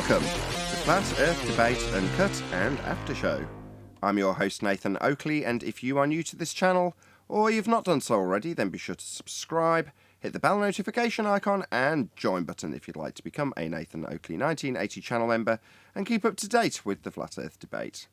Welcome to Flat Earth Debate Uncut and After Show. I'm your host Nathan Oakley, and if you are new to this channel, or you've not done so already, then be sure to subscribe, hit the bell notification icon and join button if you'd like to become a Nathan Oakley 1980 channel member and keep up to date with the Flat Earth Debate.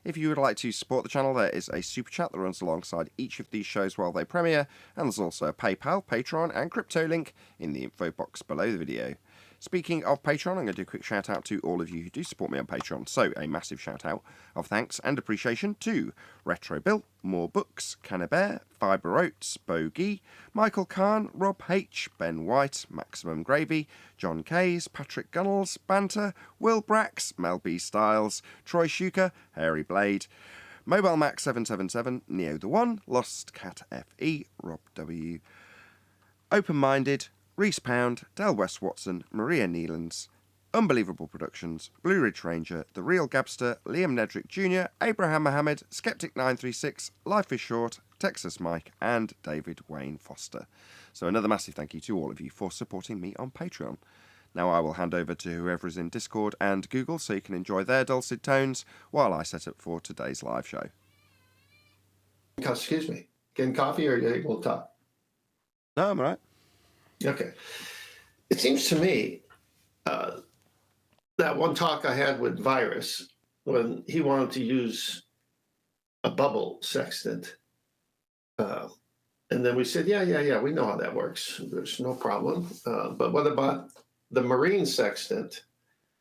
If you would like to support the channel, there is a super chat that runs alongside each of these shows while they premiere, and there's also a PayPal, Patreon and crypto link in the info box below the video. Speaking of Patreon, I'm going to do a quick shout out to all of you who do support me on Patreon. So a massive shout out of thanks and appreciation to Retro Bill, More Books, Cannabear, Fibre Oats, Bogey, Michael Kahn, Rob H, Ben White, Maximum Gravy, John Kays, Patrick Gunnels, Banter, Will Brax, Mel B Styles, Troy Shuker, Hairy Blade, Mobile Max 777, Neo the One, Lost Cat FE, Rob W, Open Minded, Reese Pound, Del West Watson, Maria Neelands, Unbelievable Productions, Blue Ridge Ranger, The Real Gabster, Liam Nedrick Jr., Abraham Mohammed, Skeptic936, Life is Short, Texas Mike, and David Wayne Foster. So another massive thank you to all of you for supporting me on Patreon. Now I will hand over to whoever is in Discord and Google so you can enjoy their dulcet tones while I set up for today's live show. Excuse me. Getting coffee or are you able to talk? No, I'm all right. Okay. It seems to me that one talk I had with Virus, when he wanted to use a bubble sextant, and then we said, yeah, we know how that works. There's no problem. But what about the marine sextant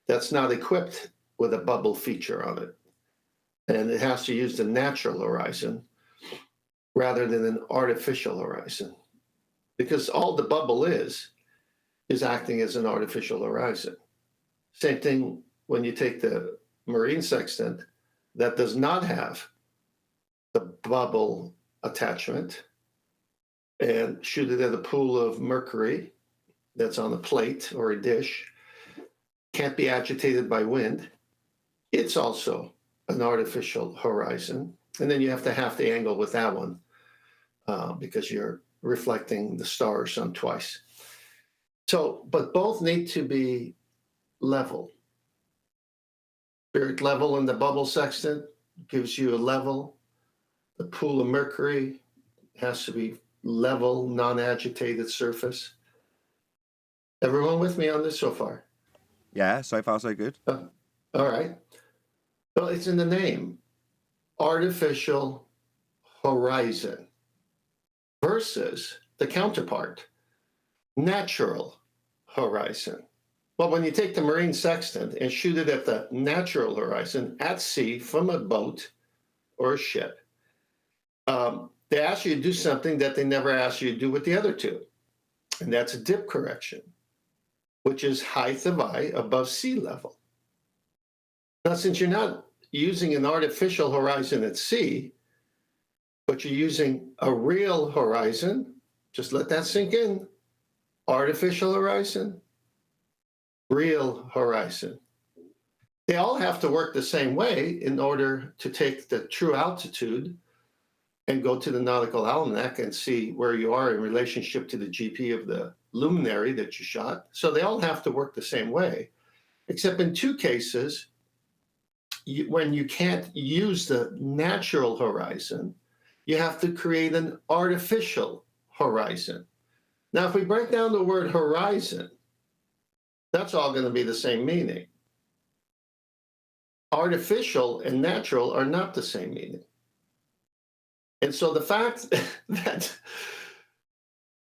that's not equipped with a bubble feature on it? And it has to use the natural horizon rather than an artificial horizon. Because all the bubble is acting as an artificial horizon. Same thing when you take the marine sextant that does not have the bubble attachment and shoot it at a pool of mercury that's on a plate or a dish, can't be agitated by wind. It's also an artificial horizon. And then you have to half the angle with that one because you're reflecting the star or sun twice. So, but both need to be level. Spirit level in the bubble sextant gives you a level. The pool of mercury has to be level, non-agitated surface. Everyone with me on this so far? Yeah, so far so good. All right. Well, it's in the name. Artificial horizon. Versus the counterpart, natural horizon. Well, when you take the marine sextant and shoot it at the natural horizon at sea from a boat or a ship, they ask you to do something that they never ask you to do with the other two. And that's a dip correction, which is height of eye above sea level. Now, since you're not using an artificial horizon at sea, but you're using a real horizon, just let that sink in. Artificial horizon, real horizon. They all have to work the same way in order to take the true altitude and go to the nautical almanac and see where you are in relationship to the GP of the luminary that you shot. So they all have to work the same way, except in two cases, when you can't use the natural horizon, you have to create an artificial horizon. Now, if we break down the word horizon, that's all going to be the same meaning. Artificial and natural are not the same meaning. And so the fact that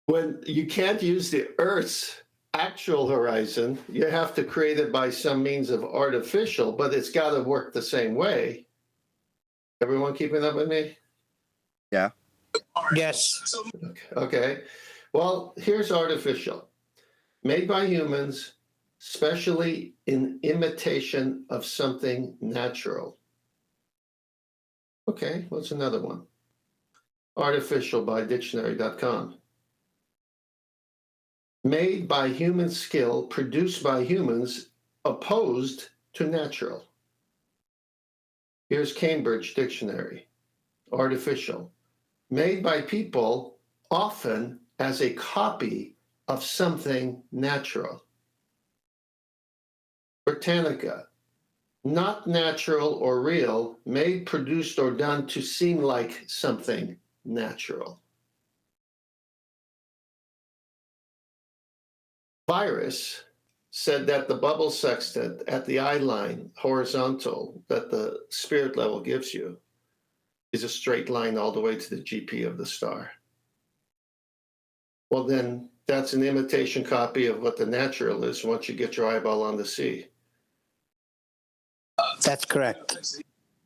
when you can't use the Earth's actual horizon, you have to create it by some means of artificial, but it's got to work the same way. Everyone keeping up with me? Yeah. Yes. Okay. Well, here's artificial. Made by humans, specially in imitation of something natural. Okay, what's another one? Artificial by dictionary.com. Made by human skill, produced by humans, opposed to natural. Here's Cambridge Dictionary. Artificial. Made by people, often as a copy of something natural. Britannica, not natural or real, made, produced, or done to seem like something natural. Virus said that the bubble sextant at the eye line, horizontal, that the spirit level gives you, is a straight line all the way to the GP of the star. Well, then that's an imitation copy of what the natural is once you get your eyeball on the sea. That's correct.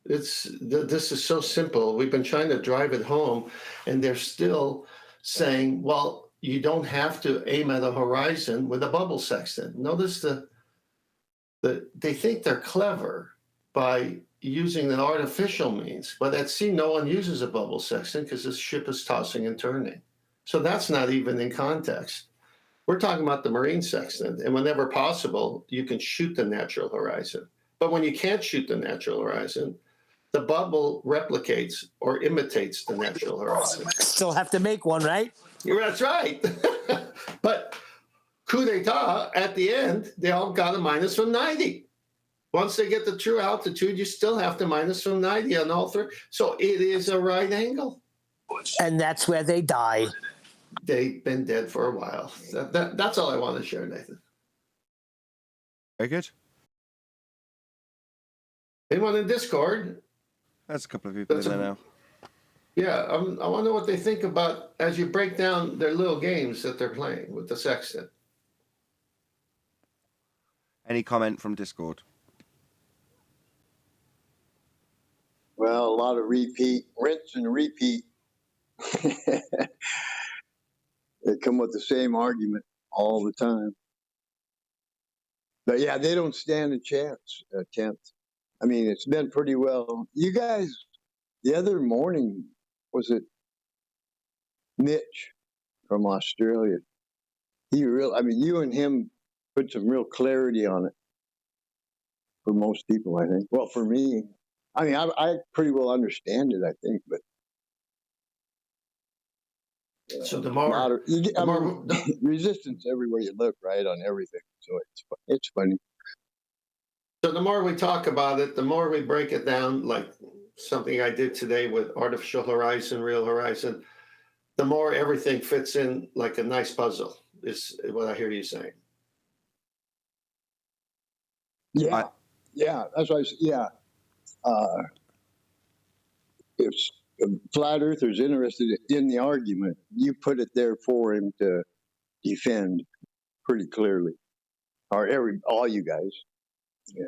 This is so simple. We've been trying to drive it home, and they're still saying, well, you don't have to aim at a horizon with a bubble sextant. Notice they think they're clever by using an artificial means, but at sea, no one uses a bubble sextant because the ship is tossing and turning. So that's not even in context. We're talking about the marine sextant, and whenever possible, you can shoot the natural horizon. But when you can't shoot the natural horizon, the bubble replicates or imitates the natural horizon. Still have to make one, right? That's right. But coup d'etat, at the end, they all got a minus from 90. Once they get the true altitude, you still have to minus from 90 on all three. So it is a right angle. And that's where they die. They've been dead for a while. That's all I want to share, Nathan. Very good. Anyone in Discord? There's a couple of people in there now. Yeah, I wonder what they think about as you break down their little games that they're playing with the sextant. Any comment from Discord? Well, a lot of repeat, rinse and repeat. They come with the same argument all the time. But yeah, they don't stand a chance. I mean, it's been pretty well. You guys, the other morning, was it Mitch from Australia? You and him put some real clarity on it for most people, I think. Well, for me, I mean, I pretty well understand it, I think, but. So the more resistance everywhere you look, right, on everything. So it's funny. So the more we talk about it, the more we break it down, like something I did today with artificial horizon, real horizon, the more everything fits in like a nice puzzle, is what I hear you saying. Yeah, that's what if a flat earther's interested in the argument, you put it there for him to defend pretty clearly, or all you guys. Yeah.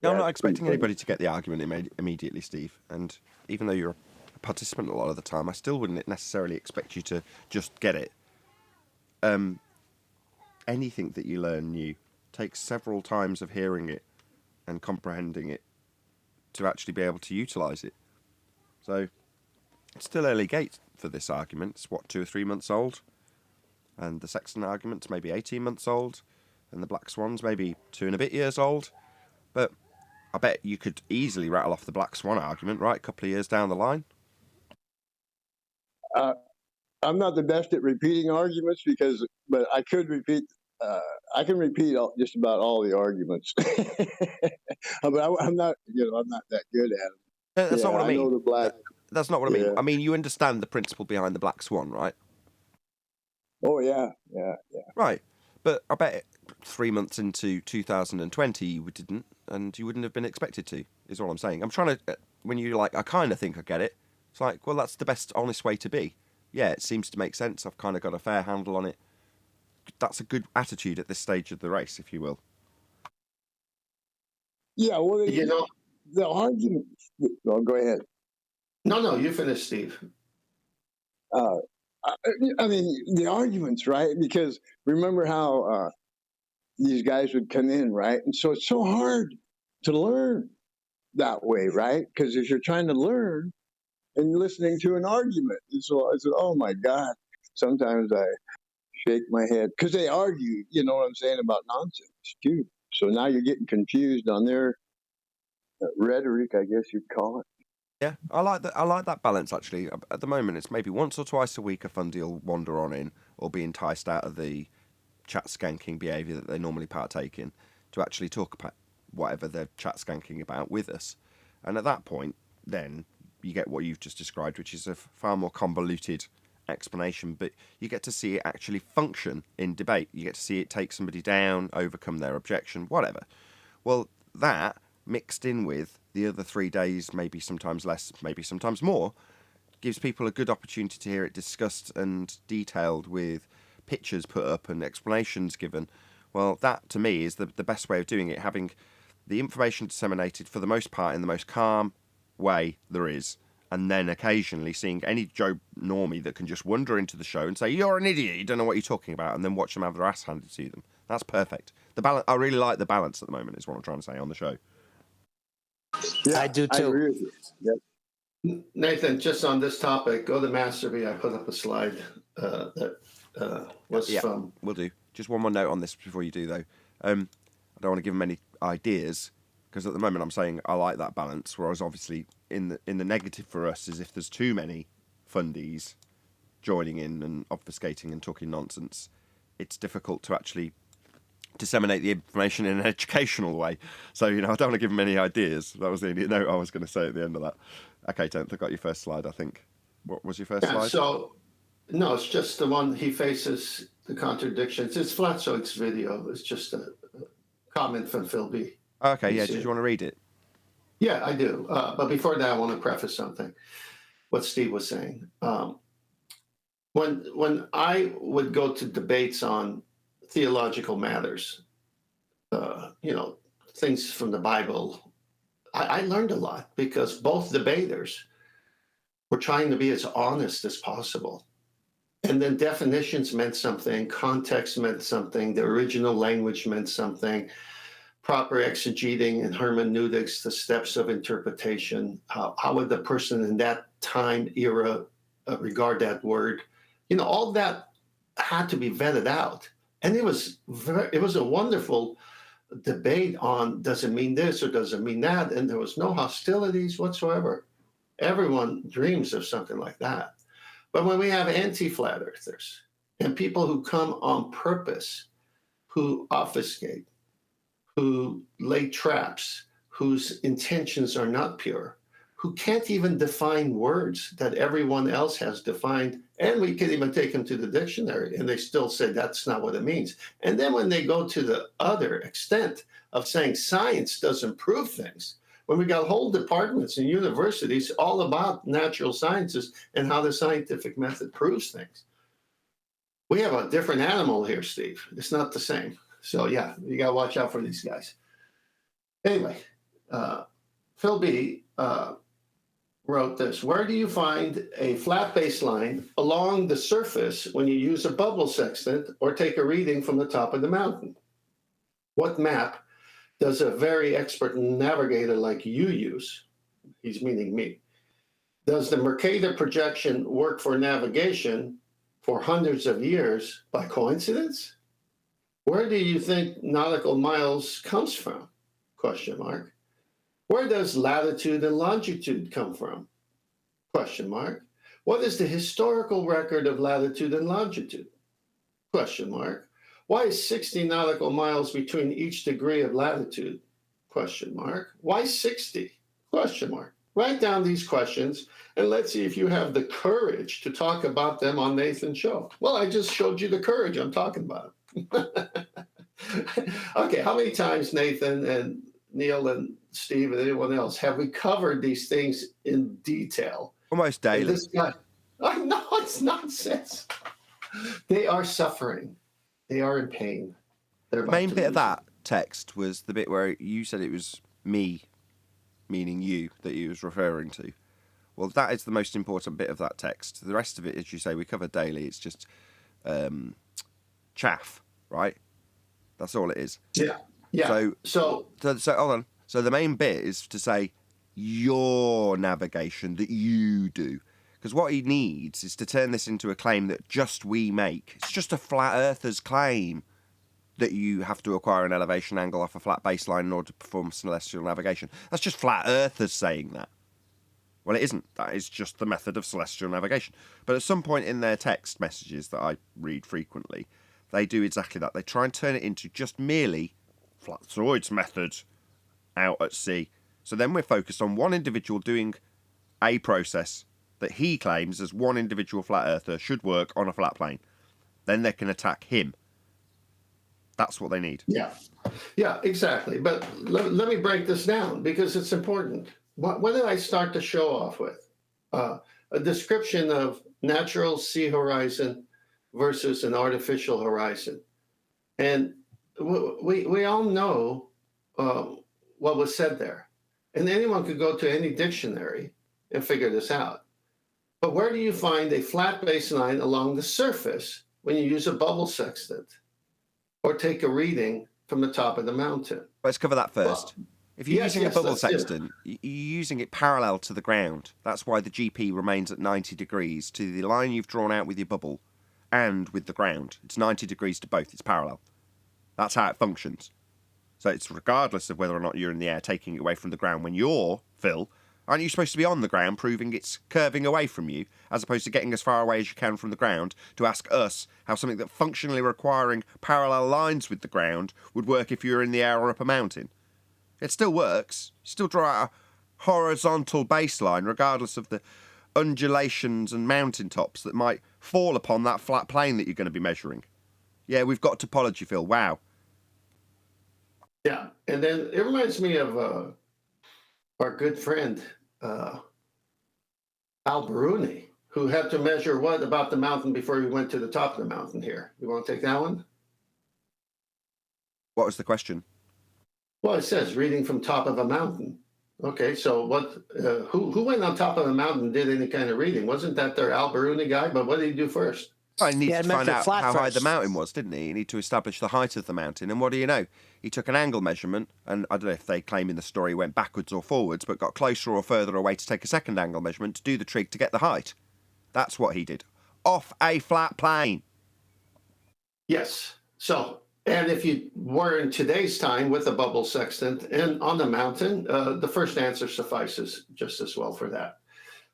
No, I'm not expecting anybody to get the argument immediately, Steve. And even though you're a participant a lot of the time, I still wouldn't necessarily expect you to just get it. Anything that you learn new takes several times of hearing it and comprehending it to actually be able to utilise it. So it's still early gate for this argument. It's 2 or 3 months old, and the sextant argument's maybe 18 months old, and the black swan's maybe 2 and a bit years old. But I bet you could easily rattle off the black swan argument, right, a couple of years down the line. I'm not the best at repeating arguments but I could repeat. I can repeat just about all the arguments, but I'm not that good at them. That's not what I mean. I know the black. That's not what I mean. I mean, you understand the principle behind the black swan, right? Oh yeah. Right, but I bet 3 months into 2020 you didn't, and you wouldn't have been expected to. Is all I'm saying. I'm trying to. When you're like, I kind of think I get it. It's like, well, that's the best, honest way to be. Yeah, it seems to make sense. I've kind of got a fair handle on it. That's a good attitude at this stage of the race, if you will. Yeah, well, the argument. Well, go ahead. No, you finish, Steve. I mean, the arguments, right? Because remember how these guys would come in, right? And so it's so hard to learn that way, right? Because if you're trying to learn and you're listening to an argument, and so I said, oh my God, sometimes I shake my head because they argue, you know what I'm saying, about nonsense too. So now you're getting confused on their rhetoric, I guess you'd call it. Yeah, I like that balance actually. At the moment, it's maybe once or twice a week a fundy will wander on in or be enticed out of the chat skanking behaviour that they normally partake in to actually talk about whatever they're chat skanking about with us. And at that point, then you get what you've just described, which is a far more convoluted explanation, but you get to see it actually function in debate. You get to see it take somebody down, overcome their objection, whatever. Well, that mixed in with the other 3 days, maybe sometimes less, maybe sometimes more, gives people a good opportunity to hear it discussed and detailed with pictures put up and explanations given. Well, that to me is the best way of doing it, having the information disseminated for the most part in the most calm way there is, and then occasionally seeing any Joe Normie that can just wander into the show and say, "You're an idiot, you don't know what you're talking about," and then watch them have their ass handed to them. That's perfect. The balance, I really like the balance at the moment, is what I'm trying to say on the show. Yeah, I do I too. agree with you. Yep. Nathan, just on this topic, go to Masterby. I put up a slide that was from. We'll do. Just one more note on this before you do, though. I don't want to give them any ideas, because at the moment I'm saying I like that balance, whereas obviously in the negative for us is if there's too many fundies joining in and obfuscating and talking nonsense, it's difficult to actually disseminate the information in an educational way. So, I don't want to give them any ideas. That was the note I was going to say at the end of that. Okay, Tenth, I got your first slide, I think. What was your first slide? So, no, it's just the one he faces the contradictions. It's Flatsoik's video. It's just a comment from Phil B. Okay, yeah, did you want to read it? Yeah, I do. But before that, I want to preface something. What Steve was saying. When I would go to debates on theological matters, things from the Bible, I learned a lot because both debaters were trying to be as honest as possible. And then definitions meant something, context meant something, the original language meant something, proper exegeting and hermeneutics, the steps of interpretation, how would the person in that time era regard that word? All that had to be vetted out. And it was a wonderful debate on, does it mean this or does it mean that? And there was no hostilities whatsoever. Everyone dreams of something like that. But when we have anti-flat earthers and people who come on purpose, who obfuscate, who lay traps, whose intentions are not pure, who can't even define words that everyone else has defined, and we can even take them to the dictionary, and they still say that's not what it means. And then when they go to the other extent of saying science doesn't prove things, when we got whole departments in universities all about natural sciences and how the scientific method proves things, we have a different animal here, Steve. It's not the same. So yeah, you got to watch out for these guys. Anyway, Phil B. Wrote this: where do you find a flat baseline along the surface when you use a bubble sextant or take a reading from the top of the mountain? What map does a very expert navigator like you use? He's meaning me. Does the Mercator projection work for navigation for hundreds of years by coincidence? Where do you think nautical miles comes from? Question mark. Where does latitude and longitude come from? Question mark. What is the historical record of latitude and longitude? Question mark. Why is 60 nautical miles between each degree of latitude? Question mark. Why 60? Question mark. Write down these questions and let's see if you have the courage to talk about them on Nathan's show. Well, I just showed you the courage. I'm talking about it. Okay, how many times, Nathan and Neil and Steve and anyone else, have we covered these things in detail? Almost daily. And this guy, I know it's nonsense. They are suffering. They are in pain. The main bit of that text was the bit where you said it was me, meaning you, that he was referring to. Well, that is the most important bit of that text. The rest of it, as you say, we cover daily. It's just chaff, right? That's all it is. Yeah. Yeah. So hold on. So the main bit is to say your navigation that you do. Because what he needs is to turn this into a claim that just we make. It's just a flat earther's claim that you have to acquire an elevation angle off a flat baseline in order to perform celestial navigation. That's just flat earthers saying that. Well, it isn't. That is just the method of celestial navigation. But at some point in their text messages that I read frequently, they do exactly that. They try and turn it into just merely flatzoids method out at sea. So then we're focused on one individual doing a process that he claims as one individual flat earther should work on a flat plane. Then they can attack him. That's what they need. Yeah, exactly. But let me break this down because it's important. What did I start the show off with? A description of natural sea horizon versus an artificial horizon. And we all know what was said there. And anyone could go to any dictionary and figure this out. But where do you find a flat baseline along the surface when you use a bubble sextant or take a reading from the top of the mountain? Let's cover that first. Well, if you're using a bubble let's do it. sextant, you're using it parallel to the ground. That's why the GP remains at 90 degrees to the line you've drawn out with your bubble and with the ground. It's 90 degrees to both. It's parallel. That's how it functions. So it's regardless of whether or not you're in the air taking it away from the ground. When you're, Phil, aren't you supposed to be on the ground proving it's curving away from you, as opposed to getting as far away as you can from the ground to ask us how something that functionally requiring parallel lines with the ground would work if you were in the air or up a mountain? It still works. You still draw out a horizontal baseline regardless of the undulations and mountaintops that might fall upon that flat plane that you're going to be measuring. Yeah, we've got topology, Phil. Wow. Yeah, and then it reminds me of our good friend Al Baruni, who had to measure what about the mountain before he went to the top of the mountain here. You want to take that one? What was the question? Well, it says reading from top of a mountain. Okay, so what? Who went on top of the mountain and did any kind of reading? Wasn't that their Al Baruni guy? But what did he do first? Well, he needed to find measure out flat how high first. the mountain was, didn't he? He needed to establish the height of the mountain. And what do you know? He took an angle measurement, and I don't know if they claim in the story he went backwards or forwards, but got closer or further away to take a second angle measurement to do the trig to get the height. That's what he did. Off a flat plane. Yes. So, and if you were in today's time with a bubble sextant and on the mountain, the first answer suffices just as well for that.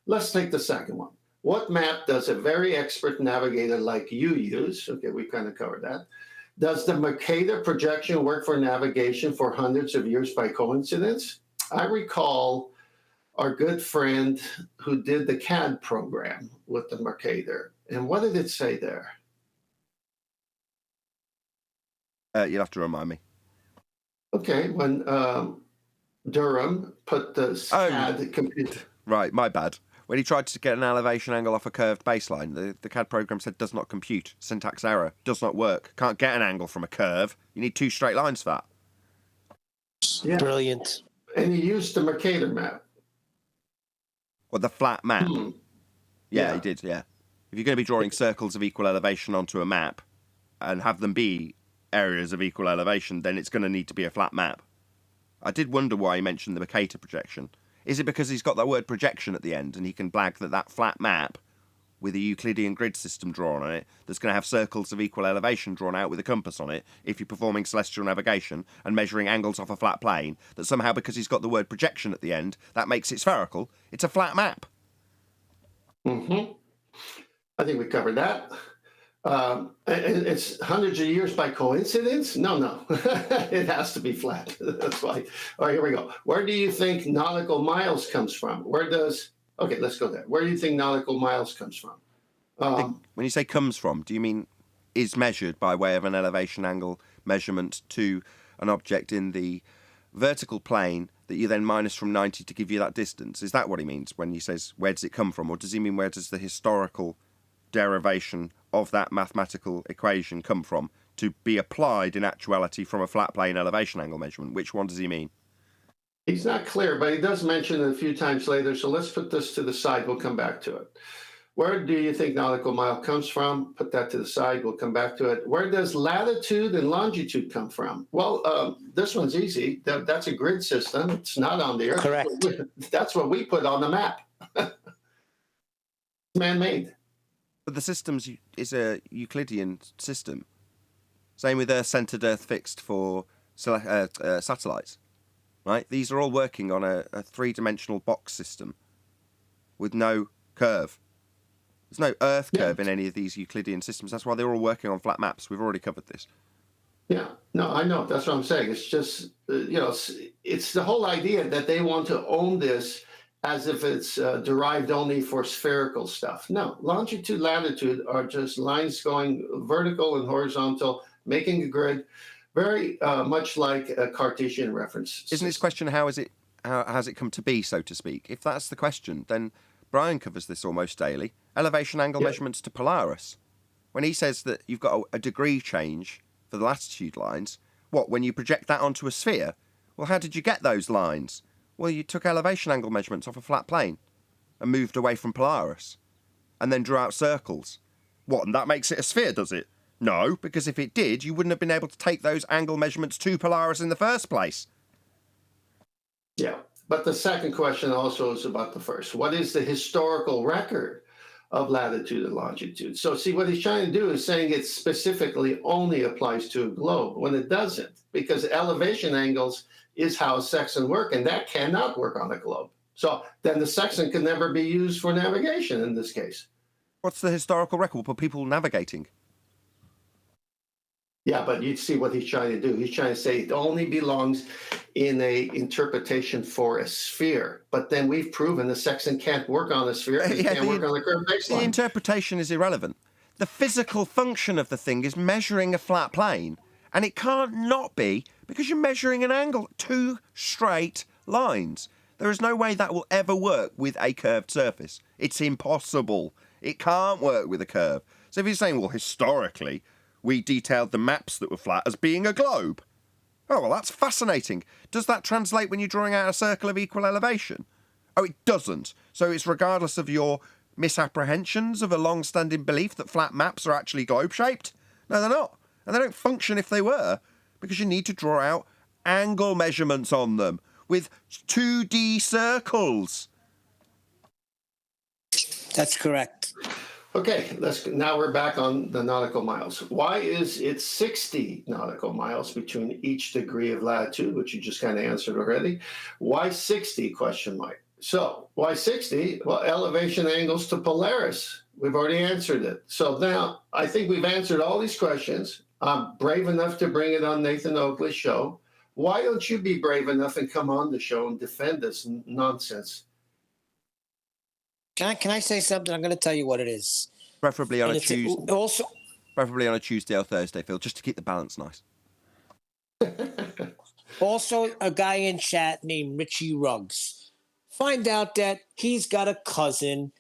Let's take the second one. What map does a very expert navigator like you use? Okay, we kind of covered that. Does the Mercator projection work for navigation for hundreds of years by coincidence? I recall our good friend who did the CAD program with the Mercator. And what did it say there? You'll have to remind me. Okay, when Durham put the CAD computer. Right, my bad. When he tried to get an elevation angle off a curved baseline, the CAD program said does not compute. Syntax error. Does not work. Can't get an angle from a curve. You need two straight lines for that. Yeah. Brilliant. And he used the Mercator map. Well, the flat map. Yeah, Yeah. he did, yeah. If you're going to be drawing circles of equal elevation onto a map and have them be areas of equal elevation, then it's going to need to be a flat map. I did wonder why he mentioned the Mercator projection. Is it because he's got that word projection at the end and he can blag that flat map with a Euclidean grid system drawn on it that's going to have circles of equal elevation drawn out with a compass on it if you're performing celestial navigation and measuring angles off a flat plane, that somehow because he's got the word projection at the end, that makes it spherical? It's a flat map. Mm-hmm. I think we covered that. It's hundreds of years by coincidence? No. It has to be flat. That's why. All right, here we go. Where do you think nautical miles comes from? Okay, let's go there. Where do you think nautical miles comes from? When you say comes from, do you mean is measured by way of an elevation angle measurement to an object in the vertical plane that you then minus from 90 to give you that distance? Is that what he means when he says where does it come from? Or does he mean where does the historical derivation of that mathematical equation come from to be applied in actuality from a flat plane elevation angle measurement? Which one does he mean? He's not clear, but he does mention it a few times later. So let's put this to the side. We'll come back to it. Where do you think nautical mile comes from? Put that to the side. We'll come back to it. Where does latitude and longitude come from? Well, this one's easy. That's a grid system. It's not on the Earth. Correct. That's what we put on the map. Man-made. But the system is a Euclidean system. Same with Earth-centered, Earth-fixed for satellites, right? These are all working on a three-dimensional box system with no curve. There's no Earth curve in any of these Euclidean systems. That's why they're all working on flat maps. We've already covered this. Yeah, no, I know. That's what I'm saying. It's just, it's the whole idea that they want to own this as if it's derived only for spherical stuff. No, longitude, latitude are just lines going vertical and horizontal, making a grid, very much like a Cartesian reference Isn't this system. question how has it come to be, so to speak? If that's the question, then Brian covers this almost daily. Elevation angle Yeah. measurements to Polaris. When he says that you've got a degree change for the latitude lines, what, when you project that onto a sphere? Well, how did you get those lines? Well, you took elevation angle measurements off a flat plane and moved away from Polaris and then drew out circles. What, and that makes it a sphere, does it? No, because if it did, you wouldn't have been able to take those angle measurements to Polaris in the first place. Yeah, but the second question also is about the first. What is the historical record of latitude and longitude? So see, what he's trying to do is saying it specifically only applies to a globe when it doesn't, because elevation angles is how a sextant work, and that cannot work on a globe. So then the sextant can never be used for navigation in this case. What's the historical record for people navigating? Yeah, but you see what he's trying to do. He's trying to say it only belongs in a interpretation for a sphere. But then we've proven the sextant can't work on a sphere. It can't work on a curved The baseline. interpretation is irrelevant. The physical function of the thing is measuring a flat plane, and it can't not be because you're measuring an angle, two straight lines. There is no way that will ever work with a curved surface. It's impossible. It can't work with a curve. So if you're saying, well, historically, we detailed the maps that were flat as being a globe. Oh, well, that's fascinating. Does that translate when you're drawing out a circle of equal elevation? Oh, it doesn't. So it's regardless of your misapprehensions of a long-standing belief that flat maps are actually globe-shaped? No, they're not. And they don't function if they were, because you need to draw out angle measurements on them with 2D circles. That's correct. Okay, now we're back on the nautical miles. Why is it 60 nautical miles between each degree of latitude, which you just kind of answered already? Why 60, question mark? So why 60? Well, elevation angles to Polaris. We've already answered it. So now I think we've answered all these questions. I'm brave enough to bring it on Nathan Oakley's show. Why don't you be brave enough and come on the show and defend this nonsense? Can I say something? I'm going to tell you what it is. Preferably on And a it's Tuesday. also Preferably on a Tuesday or Thursday, Phil, just to keep the balance nice. also a guy in chat named Richie Ruggs. Find out that he's got a cousin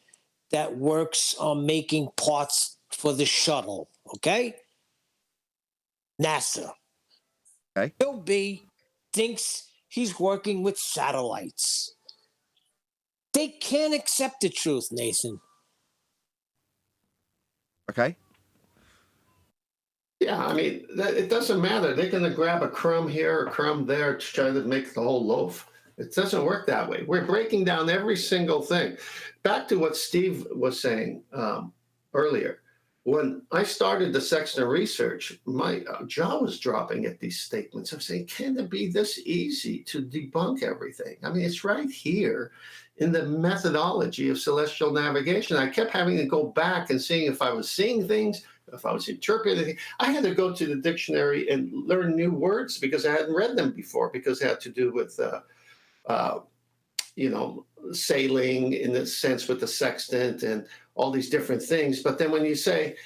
that works on making parts for the shuttle. Okay, NASA. Okay. Bill B thinks he's working with satellites. They can't accept the truth, Nathan. Okay. Yeah, I mean, it doesn't matter. They're going to grab a crumb here, a crumb there to try to make the whole loaf. It doesn't work that way. We're breaking down every single thing. Back to what Steve was saying earlier. When I started the sextant research, my jaw was dropping at these statements. I'm saying, can it be this easy to debunk everything? I mean, it's right here in the methodology of celestial navigation. I kept having to go back and seeing if I was seeing things, if I was interpreting. I had to go to the dictionary and learn new words because I hadn't read them before, because it had to do with, sailing in a sense with the sextant and all these different things. But then when you say,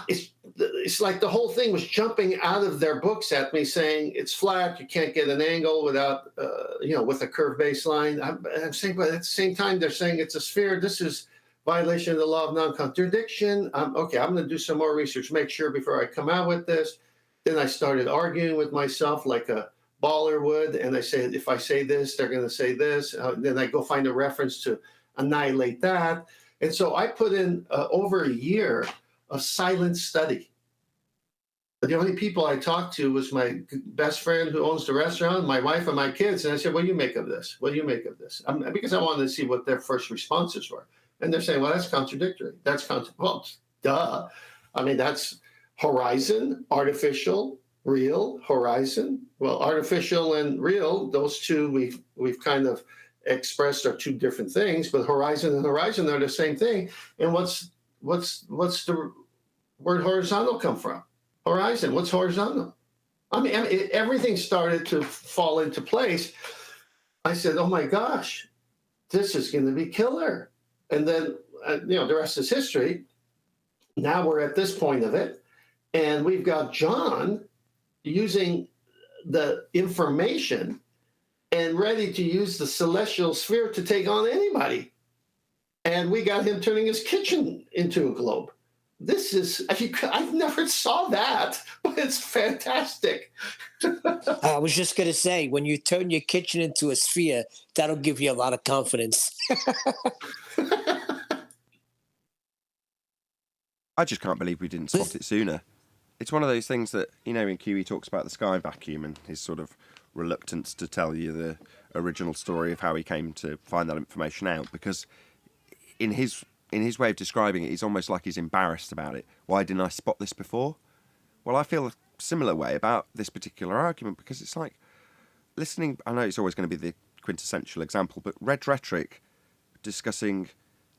it's like the whole thing was jumping out of their books at me saying it's flat, you can't get an angle without, with a curved baseline. I'm saying, but at the same time, they're saying it's a sphere. This is violation of the law of non-contradiction. Okay, I'm going to do some more research, make sure before I come out with this. Then I started arguing with myself like a baller would, and I said, if I say this, they're going to say this. Then I go find a reference to annihilate that. And so I put in over a year of silent study. But the only people I talked to was my best friend who owns the restaurant, my wife, and my kids. And I said, what do you make of this? What do you make of this? Because I wanted to see what their first responses were. And they're saying, well, that's contradictory. Well, duh. I mean, that's horizon, artificial, real, horizon. Well, artificial and real, those two we've kind of expressed are two different things, but horizon and horizon are the same thing. And what's the word horizontal come from? horizon? What's horizontal? I mean, everything started to fall into place. I said, oh my gosh, this is going to be killer. And then, the rest is history. Now we're at this point of it. And we've got John using the information and ready to use the celestial sphere to take on anybody. And we got him turning his kitchen into a globe. This is, I've never saw that, but it's fantastic. I was just going to say, when you turn your kitchen into a sphere, that'll give you a lot of confidence. I just can't believe we didn't spot it sooner. It's one of those things that, when QE talks about the sky vacuum and his sort of reluctance to tell you the original story of how he came to find that information out, because in his way of describing it, he's almost like he's embarrassed about it. Why didn't I spot this before? Well, I feel a similar way about this particular argument, because it's like listening. I know it's always going to be the quintessential example, but red rhetoric discussing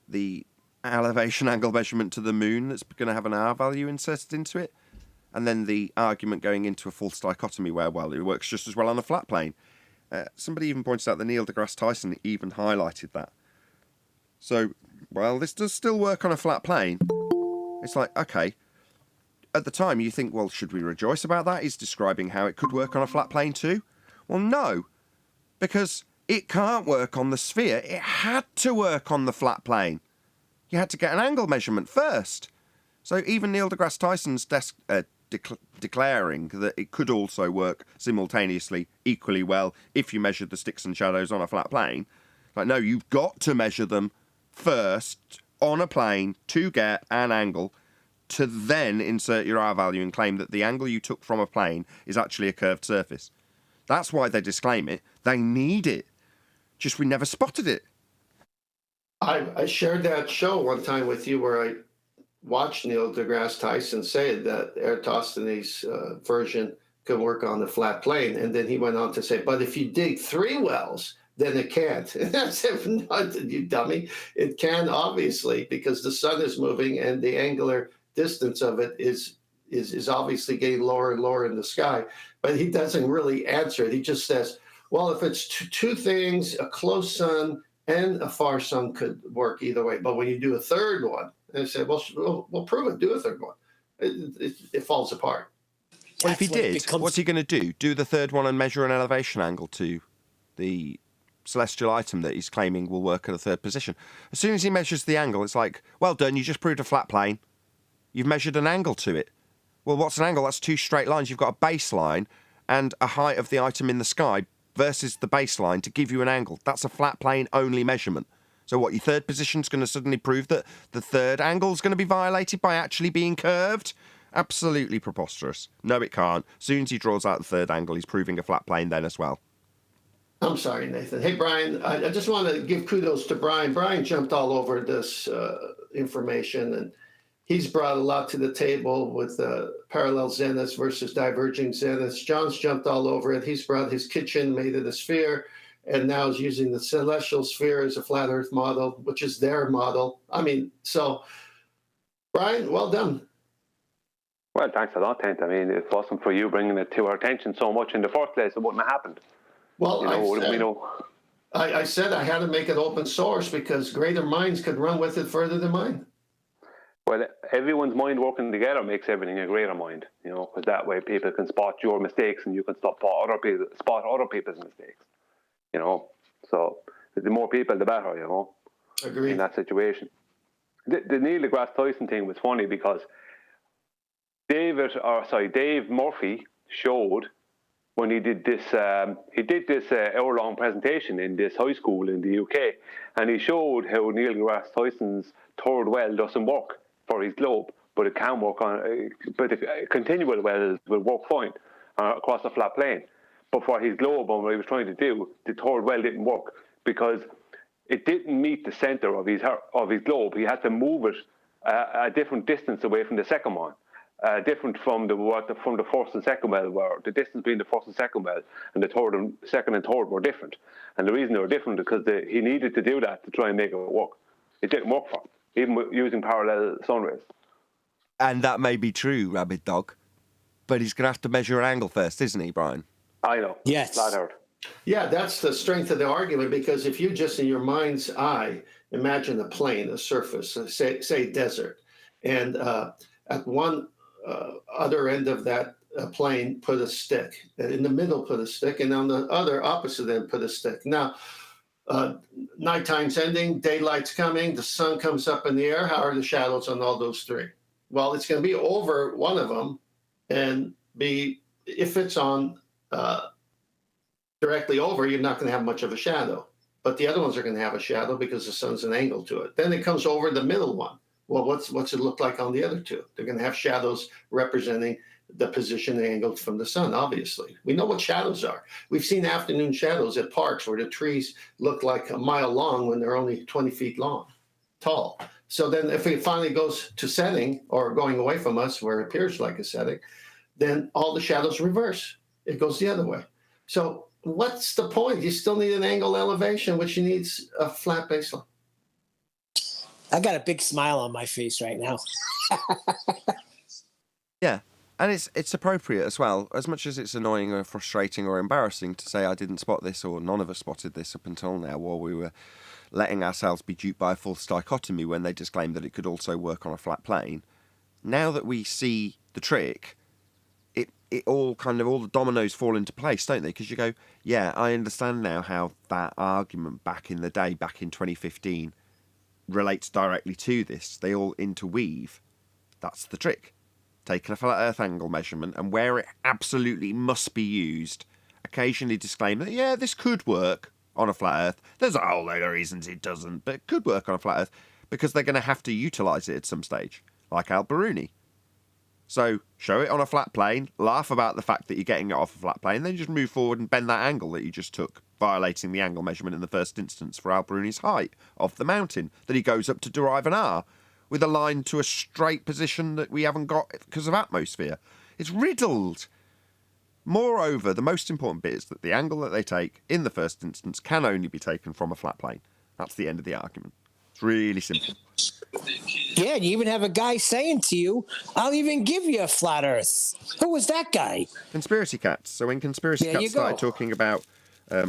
the elevation angle measurement to the moon that's going to have an R value inserted into it, and then the argument going into a false dichotomy where, well, it works just as well on a flat plane. Somebody even pointed out that Neil deGrasse Tyson even highlighted that. So, well, this does still work on a flat plane. It's like, okay, at the time you think, well, should we rejoice about that? He's describing how it could work on a flat plane too. Well, no, because it can't work on the sphere. It had to work on the flat plane. You had to get an angle measurement first. So even Neil deGrasse Tyson's declaring that it could also work simultaneously equally well if you measured the sticks and shadows on a flat plane. Like, no, you've got to measure them first on a plane to get an angle, to then insert your R value and claim that the angle you took from a plane is actually a curved surface. That's why they disclaim it. They need it. Just we never spotted it. I shared that show one time with you where I watched Neil deGrasse Tyson say that Eratosthenes' version can work on the flat plane. And then he went on to say, but if you dig 3 wells, then it can't. And I said, no, you dummy. It can, obviously, because the sun is moving and the angular distance of it is obviously getting lower and lower in the sky. But he doesn't really answer it. He just says, well, if it's two things, a close sun and a far sun could work either way. But when you do a third one, and I said, well, we'll prove it. Do a third one. It falls apart. Well, if he did, what's he going to do? Do the third one and measure an elevation angle to the celestial item that he's claiming will work at a third position? As soon as he measures the angle, it's like, well done, you just proved a flat plane. You've measured an angle to it. Well, what's an angle? That's 2 straight lines. You've got a baseline and a height of the item in the sky versus the baseline to give you an angle. That's a flat plane only measurement. So what, your third position's going to suddenly prove that the third angle's going to be violated by actually being curved? Absolutely preposterous. No, it can't. As soon as he draws out the third angle, he's proving a flat plane then as well. I'm sorry, Nathan. Hey, Brian, I just want to give kudos to Brian. Brian jumped all over this information, and he's brought a lot to the table with parallel zeniths versus diverging zeniths. John's jumped all over it. He's brought his kitchen, made it a sphere, and now is using the celestial sphere as a flat Earth model, which is their model. I mean, so, Brian, well done. Well, thanks a lot, Tent. I mean, if it wasn't for you bringing it to our attention so much in the first place, it wouldn't have happened. Well, I said I had to make it open source because greater minds could run with it further than mine. Well, everyone's mind working together makes everything a greater mind, because that way people can spot your mistakes and you can spot other people's mistakes, So the more people, the better, Agreed. In that situation. The Neil deGrasse Tyson thing was funny because Dave Murphy showed when he did this hour-long presentation in this high school in the UK, and he showed how Neil deGrasse Tyson's third well doesn't work for his globe, but it can work on. But if continual wells will work fine across a flat plane. But for his globe, and what he was trying to do, the third well didn't work because it didn't meet the center of his globe. He had to move it a different distance away from the second one. Different from the first and second well, where the distance between the first and second well and the second and third were different. And the reason they were different is because he needed to do that to try and make it work. It didn't work for him, even using parallel sun rays. And that may be true, Rabbit Dog. But he's going to have to measure an angle first, isn't he, Brian? I know. Yes. Flat Earth. Yeah, that's the strength of the argument, because if you just in your mind's eye imagine a plane, a surface, say desert, and at one other end of that plane put a stick, in the middle put a stick, and on the other opposite end put a stick. Now, nighttime's ending, daylight's coming, the sun comes up in the air. How are the shadows on all those three? Well, it's going to be over one of them, and if it's on directly over, you're not going to have much of a shadow. But the other ones are going to have a shadow because the sun's an angle to it. Then it comes over the middle one. Well, what's it look like on the other two? They're going to have shadows representing the position angled from the sun, obviously. We know what shadows are. We've seen afternoon shadows at parks where the trees look like a mile long when they're only 20 feet tall. So then if it finally goes to setting or going away from us where it appears like a setting, then all the shadows reverse. It goes the other way. So what's the point? You still need an angle elevation, which needs a flat baseline. I got a big smile on my face right now. Yeah. And it's appropriate as well, as much as it's annoying or frustrating or embarrassing to say I didn't spot this or none of us spotted this up until now, while we were letting ourselves be duped by a false dichotomy when they just claimed that it could also work on a flat plane. Now that we see the trick, it all the dominoes fall into place, don't they? Because you go, yeah, I understand now how that argument back in the day, back in 2015, relates directly to this. They all interweave. That's the trick. Taking a flat Earth angle measurement, and where it absolutely must be used, occasionally disclaim that, yeah, this could work on a flat Earth. There's a whole load of reasons it doesn't, but it could work on a flat Earth because they're going to have to utilise it at some stage, like Al-Biruni. So show it on a flat plane, laugh about the fact that you're getting it off a flat plane, then just move forward and bend that angle that you just took, violating the angle measurement in the first instance for Al-Biruni's height of the mountain that he goes up to derive an R, with a line to a straight position that we haven't got because of atmosphere. It's riddled. Moreover, the most important bit is that the angle that they take in the first instance can only be taken from a flat plane. That's the end of the argument. It's really simple. Yeah, you even have a guy saying to you, I'll even give you a flat Earth. Who was that guy? Conspiracy Cats. So when Conspiracy There Cats you go. started talking about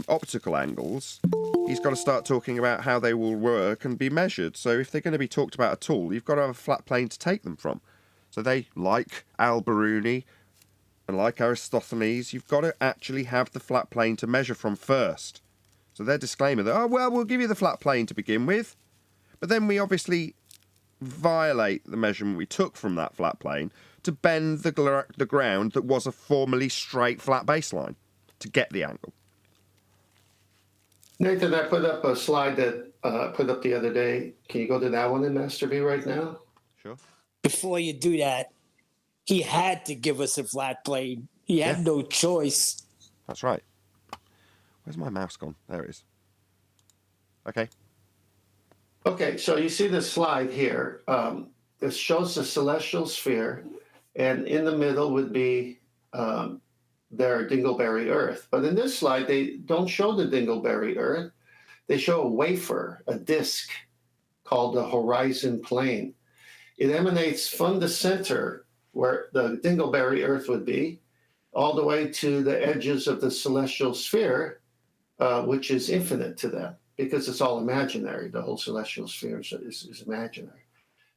optical angles, he's got to start talking about how they will work and be measured. So if they're going to be talked about at all, you've got to have a flat plane to take them from. So they, like Al-Biruni and like Aristophanes, you've got to actually have the flat plane to measure from first. So their disclaimer that, oh, well, we'll give you the flat plane to begin with, but then we obviously violate the measurement we took from that flat plane to bend the ground that was a formerly straight flat baseline to get the angle. Nathan, I put up a slide that I put up the other day. Can you go to that one in Master V right now? Sure. Before you do that, he had to give us a flat plane. He had no choice. That's right. Where's my mouse gone? There it is. Okay. Okay, so you see the slide here. It shows the celestial sphere, and in the middle would be their Dingleberry Earth. But in this slide, they don't show the Dingleberry Earth. They show a wafer, a disk called the horizon plane. It emanates from the center where the Dingleberry Earth would be, all the way to the edges of the celestial sphere, which is infinite to them, because it's all imaginary. The whole celestial sphere is imaginary.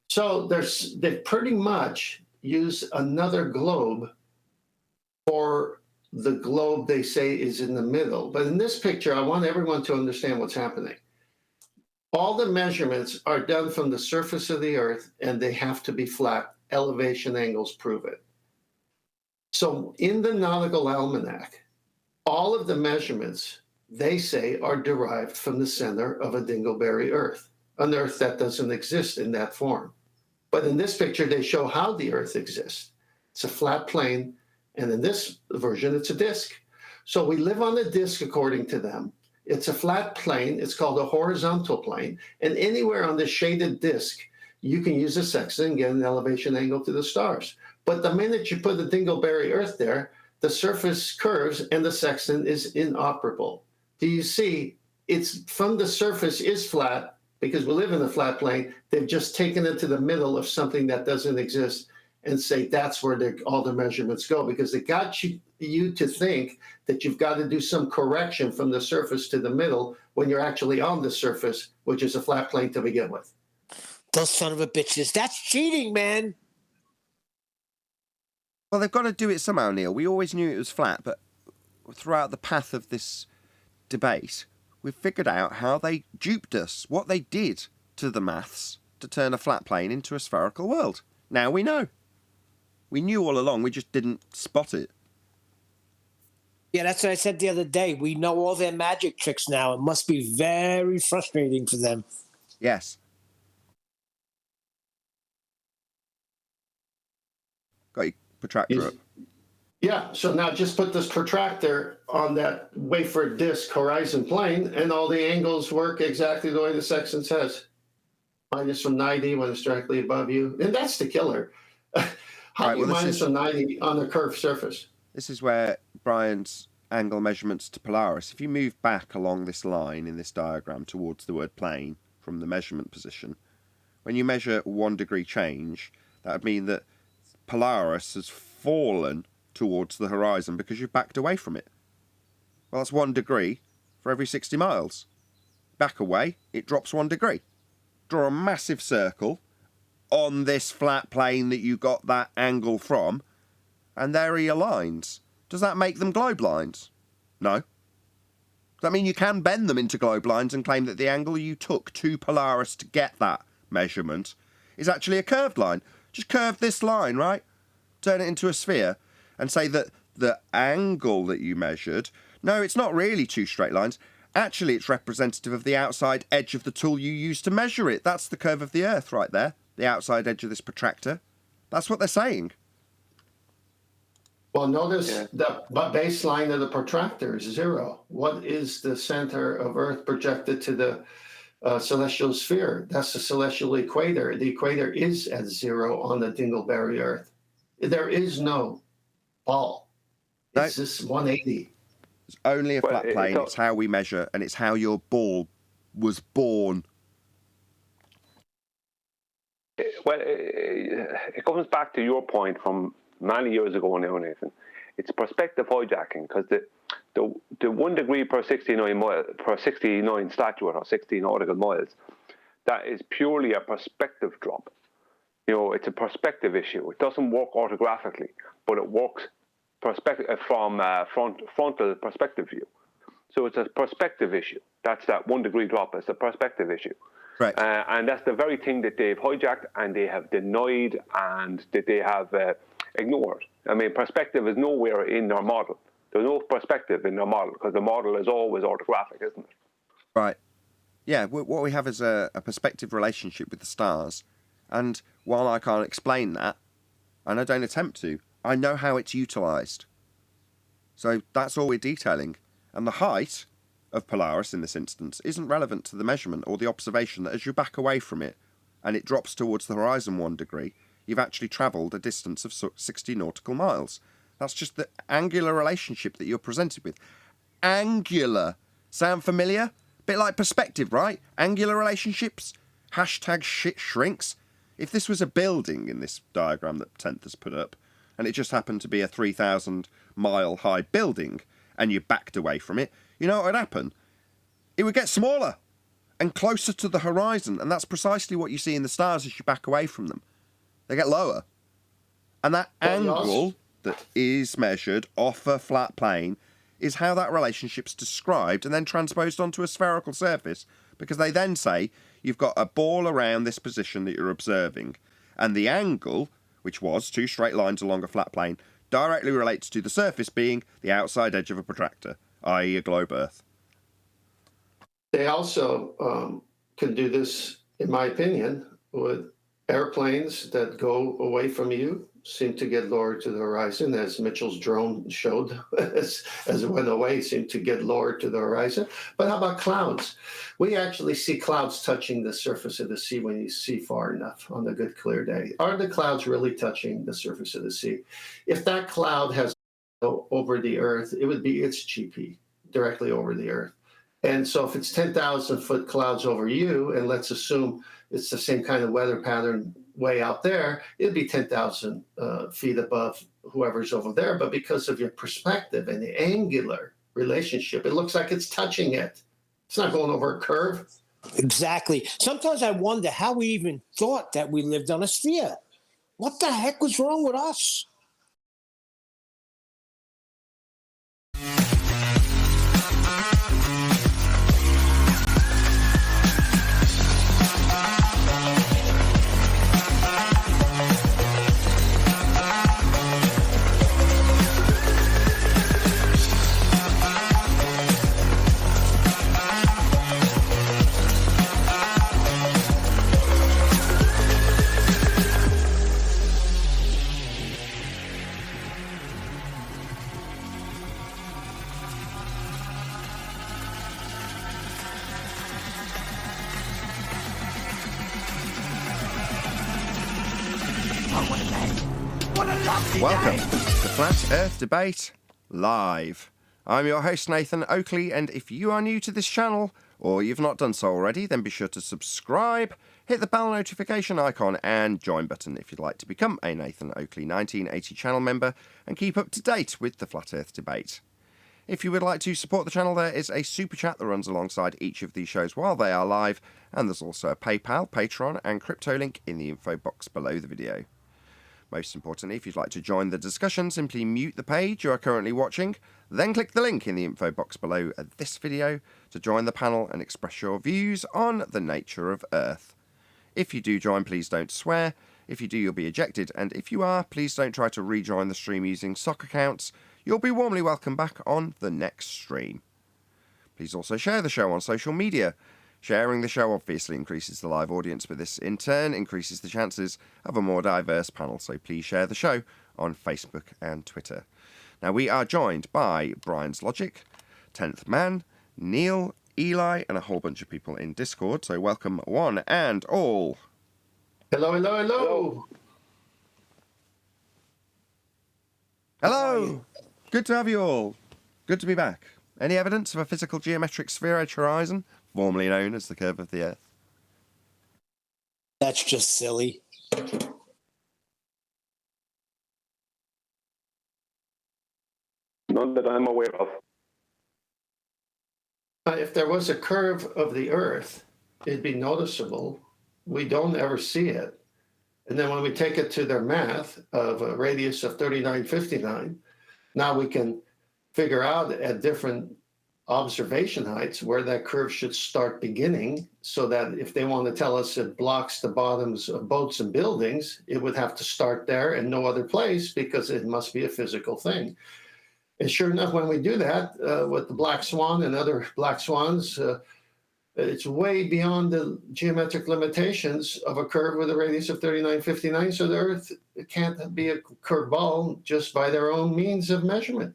So they pretty much use another globe for the globe they say is in the middle. But in this picture, I want everyone to understand what's happening. All the measurements are done from the surface of the Earth, and they have to be flat. Elevation angles prove it. So in the Nautical Almanac, all of the measurements, they say, are derived from the center of a Dingleberry Earth, an Earth that doesn't exist in that form. But in this picture, they show how the Earth exists. It's a flat plane, and in this version, it's a disk. So we live on a disk, according to them. It's a flat plane. It's called a horizontal plane. And anywhere on this shaded disk, you can use a sextant and get an elevation angle to the stars. But the minute you put the Dingleberry Earth there, the surface curves and the sextant is inoperable. Do you see? It's from the surface is flat because we live in a flat plane. They've just taken it to the middle of something that doesn't exist, and say that's where all the measurements go, because it got you to think that you've got to do some correction from the surface to the middle when you're actually on the surface, which is a flat plane to begin with. Those son of a bitches. That's cheating, man. Well, they've got to do it somehow, Neil. We always knew it was flat, but throughout the path of this debate, we've figured out how they duped us, what they did to the maths to turn a flat plane into a spherical world. Now we know. We knew all along, we just didn't spot it. Yeah, that's what I said the other day. We know all their magic tricks now. It must be very frustrating for them. Yes. Got your protractor up. Yeah, so now just put this protractor on that wafer disk horizon plane, and all the angles work exactly the way the section says. Minus from 90 when it's directly above you. And that's the killer. How do you minus from 90 on the curved surface? This is where Brian's angle measurements to Polaris, if you move back along this line in this diagram towards the word plane from the measurement position, when you measure 1 degree change, that would mean that Polaris has fallen towards the horizon because you've backed away from it. Well, that's 1 degree for every 60 miles. Back away, it drops 1 degree. Draw a massive circle on this flat plane that you got that angle from, and there are your lines. Does that make them globe lines? No. Does that mean you can bend them into globe lines and claim that the angle you took to Polaris to get that measurement is actually a curved line? Just curve this line, right? Turn it into a sphere and say that the angle that you measured, no, it's not really 2 straight lines. Actually, it's representative of the outside edge of the tool you used to measure it. That's the curve of the Earth right there, the outside edge of this protractor. That's what they're saying. Well, notice the baseline of the protractor is 0. What is the center of Earth projected to the celestial sphere? That's the celestial equator. The equator is at 0 on the dingleberry Earth. There is no ball. It's just 180. It's only a flat plane. It's how we measure, and it's how your ball was born. Well, it comes back to your point from many years ago now, Nathan. It's perspective hijacking, because the 1 degree per 69 statute or 60 nautical miles, that is purely a perspective drop. You know, it's a perspective issue. It doesn't work orthographically, but it works from frontal perspective view. So it's a perspective issue. That's that 1 degree drop. It's a perspective issue. Right. And that's the very thing that they've hijacked and they have denied and that they have ignored. I mean, perspective is nowhere in their model. There's no perspective in their model because the model is always orthographic, isn't it? Right. Yeah, what we have is a perspective relationship with the stars. And while I can't explain that, and I don't attempt to, I know how it's utilised. So that's all we're detailing. And the height of Polaris in this instance isn't relevant to the measurement or the observation that as you back away from it and it drops towards the horizon 1 degree, you've actually travelled a distance of 60 nautical miles. That's just the angular relationship that you're presented with. Angular. Sound familiar? Bit like perspective, right? Angular relationships. Hashtag shit shrinks. If this was a building in this diagram that Tenth has put up, and it just happened to be a 3,000 mile high building, and you backed away from it, you know what would happen? It would get smaller and closer to the horizon, and that's precisely what you see in the stars as you back away from them. They get lower. And that angle that is measured off a flat plane is how that relationship's described and then transposed onto a spherical surface, because they then say you've got a ball around this position that you're observing, and the angle, which was 2 straight lines along a flat plane, directly relates to the surface being the outside edge of a protractor, i.e. a globe Earth. They also can do this, in my opinion, with airplanes that go away from you, seem to get lower to the horizon, as Mitchell's drone showed, as it went away, seemed to get lower to the horizon. But how about clouds? We actually see clouds touching the surface of the sea when you see far enough on a good clear day. Are the clouds really touching the surface of the sea? If that cloud has over the Earth, it would be its GP, directly over the Earth. And so if it's 10,000 foot clouds over you, and let's assume it's the same kind of weather pattern way out there, it'd be 10,000 feet above whoever's over there. But because of your perspective and the angular relationship, it looks like it's touching it. It's not going over a curve. Exactly. Sometimes I wonder how we even thought that we lived on a sphere. What the heck was wrong with us? Welcome to Flat Earth Debate Live. I'm your host Nathan Oakley, and if you are new to this channel, or you've not done so already, then be sure to subscribe, hit the bell notification icon and join button if you'd like to become a Nathan Oakley 1980 channel member and keep up to date with the Flat Earth Debate. If you would like to support the channel, there is a super chat that runs alongside each of these shows while they are live, and there's also a PayPal, Patreon and crypto link in the info box below the video. Most importantly, if you'd like to join the discussion, simply mute the page you are currently watching, then click the link in the info box below this video to join the panel and express your views on the nature of Earth. If you do join, please don't swear. If you do, you'll be ejected, and if you are, please don't try to rejoin the stream using sock accounts. You'll be warmly welcome back on the next stream. Please also share the show on social media. Sharing the show obviously increases the live audience, but this in turn increases the chances of a more diverse panel, so please share the show on Facebook and Twitter. Now, we are joined by Brian's Logic, 10th Man, Neil, Eli, and a whole bunch of people in Discord, so welcome one and all. Hello, hello, hello. Hello! Good to have you all. Good to be back. Any evidence of a physical geometric sphere-edge horizon, formerly known as the curve of the Earth? That's just silly. None that I'm aware of. If there was a curve of the Earth, it'd be noticeable. We don't ever see it. And then when we take it to their math of a radius of 3959, now we can figure out at different observation heights where that curve should start beginning, so that if they want to tell us it blocks the bottoms of boats and buildings, it would have to start there and no other place, because it must be a physical thing. And sure enough, when we do that with the black swan and other black swans, it's way beyond the geometric limitations of a curve with a radius of 3959. So the Earth can't be a curved ball just by their own means of measurement.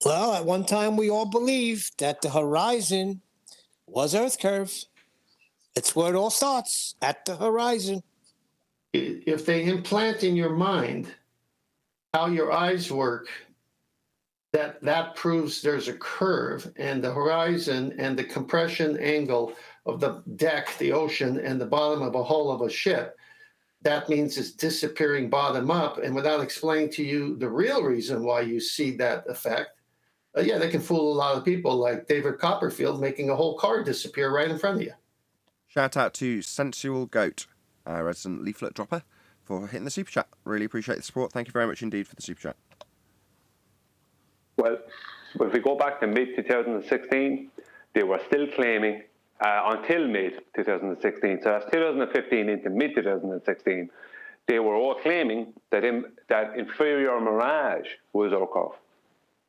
Well, at one time we all believed that the horizon was Earth curve. It's where it all starts, at the horizon. If they implant in your mind how your eyes work, that proves there's a curve, and the horizon and the compression angle of the deck, the ocean, and the bottom of a hull of a ship, that means it's disappearing bottom up. And without explaining to you the real reason why you see that effect, yeah, they can fool a lot of people, like David Copperfield making a whole car disappear right in front of you. Shout out to Sensual Goat, our resident leaflet dropper, for hitting the super chat. Really appreciate the support. Thank you very much indeed for the super chat. Well, if we go back to mid-2016, they were still claiming, until mid-2016, so that's 2015 into mid-2016, they were all claiming that inferior mirage was our curve.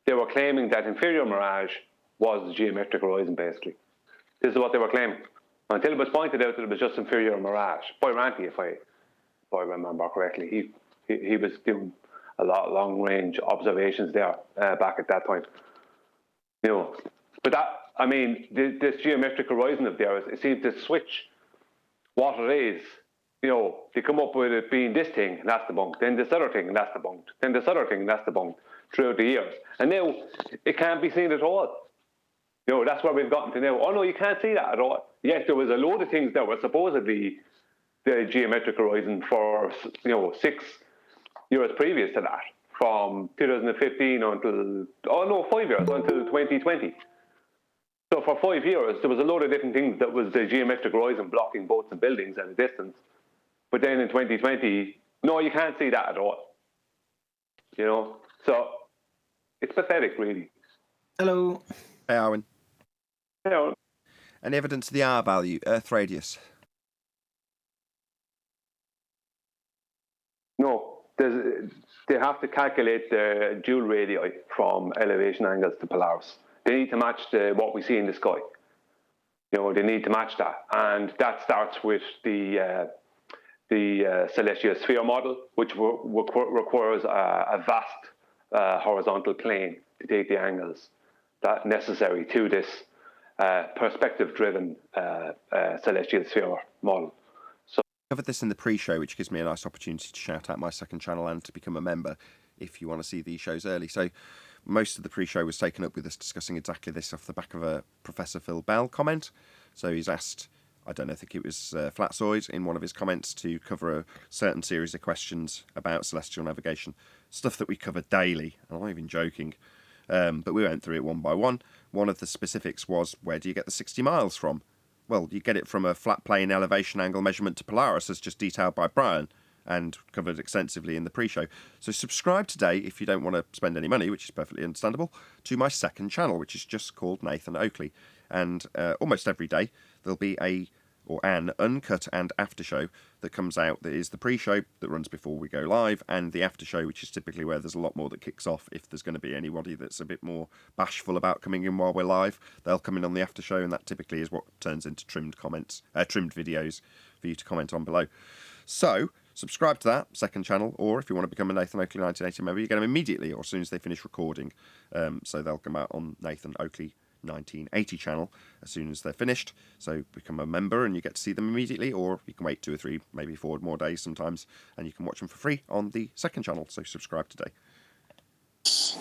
They were claiming that inferior mirage was the geometric horizon, basically. This is what they were claiming. Until it was pointed out that it was just inferior mirage. Boy Ranty, if I remember correctly, he was doing a lot of long-range observations there back at that time. You know, but this geometric horizon of theirs, it seems to switch what it is. You know, they come up with it being this thing, and that's debunked. Then this other thing, and that's debunked. Then this other thing, and that's debunked throughout the years. And now it can't be seen at all. You know, that's where we've gotten to now. Oh no, you can't see that at all. Yes, there was a load of things that were supposedly the geometric horizon for 6 years previous to that, from 2015 until 5 years until 2020. So for 5 years, there was a load of different things that was the geometric horizon blocking boats and buildings at a distance. But then in 2020, no, you can't see that at all. So it's pathetic, really. Hello. Hey, Arwen. You Any evidence of the R value, Earth radius? No, they have to calculate the joule radii from elevation angles to Polaris. They need to match what we see in the sky. They need to match that, and that starts with the celestial sphere model, which requires a vast horizontal plane to take the angles that necessary to this perspective-driven celestial sphere model. Covered this in the pre-show, which gives me a nice opportunity to shout out my second channel and to become a member if you want to see these shows early. So most of the pre-show was taken up with us discussing exactly this off the back of a Professor Phil Bell comment. So he's asked, I think it was Flatsoid, in one of his comments to cover a certain series of questions about celestial navigation, stuff that we cover daily. I'm not even joking. But we went through it one by one. One of the specifics was, where do you get the 60 miles from? Well, you get it from a flat plane elevation angle measurement to Polaris, as just detailed by Brian and covered extensively in the pre-show. So subscribe today if you don't want to spend any money, which is perfectly understandable, to my second channel, which is just called Nathan Oakley. And almost every day there'll be an uncut and after show that comes out that is the pre-show that runs before we go live, and the after show, which is typically where there's a lot more that kicks off. If there's going to be anybody that's a bit more bashful about coming in while we're live, they'll come in on the after show, and that typically is what turns into trimmed videos for you to comment on below. So subscribe to that second channel, or if you want to become a Nathan Oakley 1980 member, you get them immediately or as soon as they finish recording. So they'll come out on Nathan Oakley 1980 channel as soon as they're finished. So become a member and you get to see them immediately, or you can wait 2 or 3, maybe 4 more days sometimes, and you can watch them for free on the second channel. So subscribe today.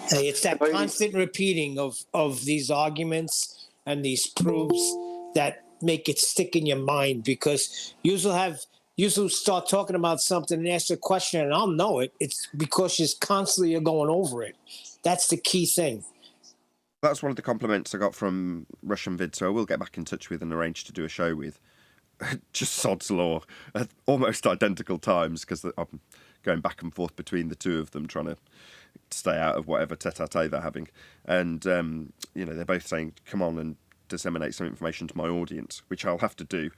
Hey, it's that constant repeating of these arguments and these proofs that make it stick in your mind, because you'll start talking about something and ask a question and I'll know it. It's because you're constantly going over it. That's the key thing. That's one of the compliments I got from Russian Vid, so I will get back in touch with and arrange to do a show with. Just sod's law at almost identical times, because I'm going back and forth between the two of them, trying to stay out of whatever tete-a-tete they're having. And, they're both saying, come on and disseminate some information to my audience, which I'll have to do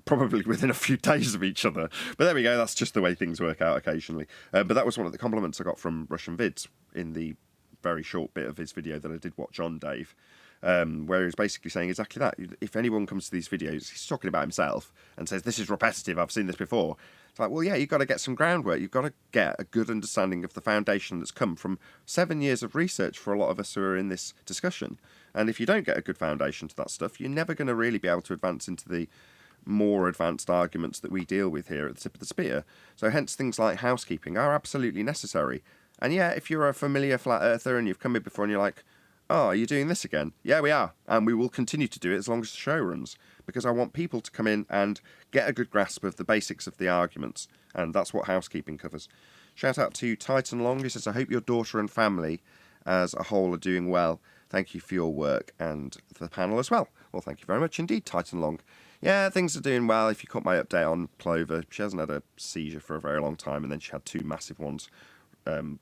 probably within a few days of each other. But there we go, that's just the way things work out occasionally. But that was one of the compliments I got from Russian Vids in the very short bit of his video that I did watch on Dave, where he was basically saying exactly that. If anyone comes to these videos, he's talking about himself and says, this is repetitive, I've seen this before. It's like, well, yeah, you've got to get some groundwork. You've got to get a good understanding of the foundation that's come from 7 years of research for a lot of us who are in this discussion. And if you don't get a good foundation to that stuff, you're never going to really be able to advance into the more advanced arguments that we deal with here at the tip of the spear. So hence things like housekeeping are absolutely necessary. And yeah, if you're a familiar flat earther and you've come in before and you're like, oh, are you doing this again? Yeah, we are. And we will continue to do it as long as the show runs, because I want people to come in and get a good grasp of the basics of the arguments. And that's what housekeeping covers. Shout out to Titan Long. He says, I hope your daughter and family as a whole are doing well. Thank you for your work and the panel as well. Well, thank you very much indeed, Titan Long. Yeah, things are doing well. If you caught my update on Clover, she hasn't had a seizure for a very long time, and then she had 2 massive ones.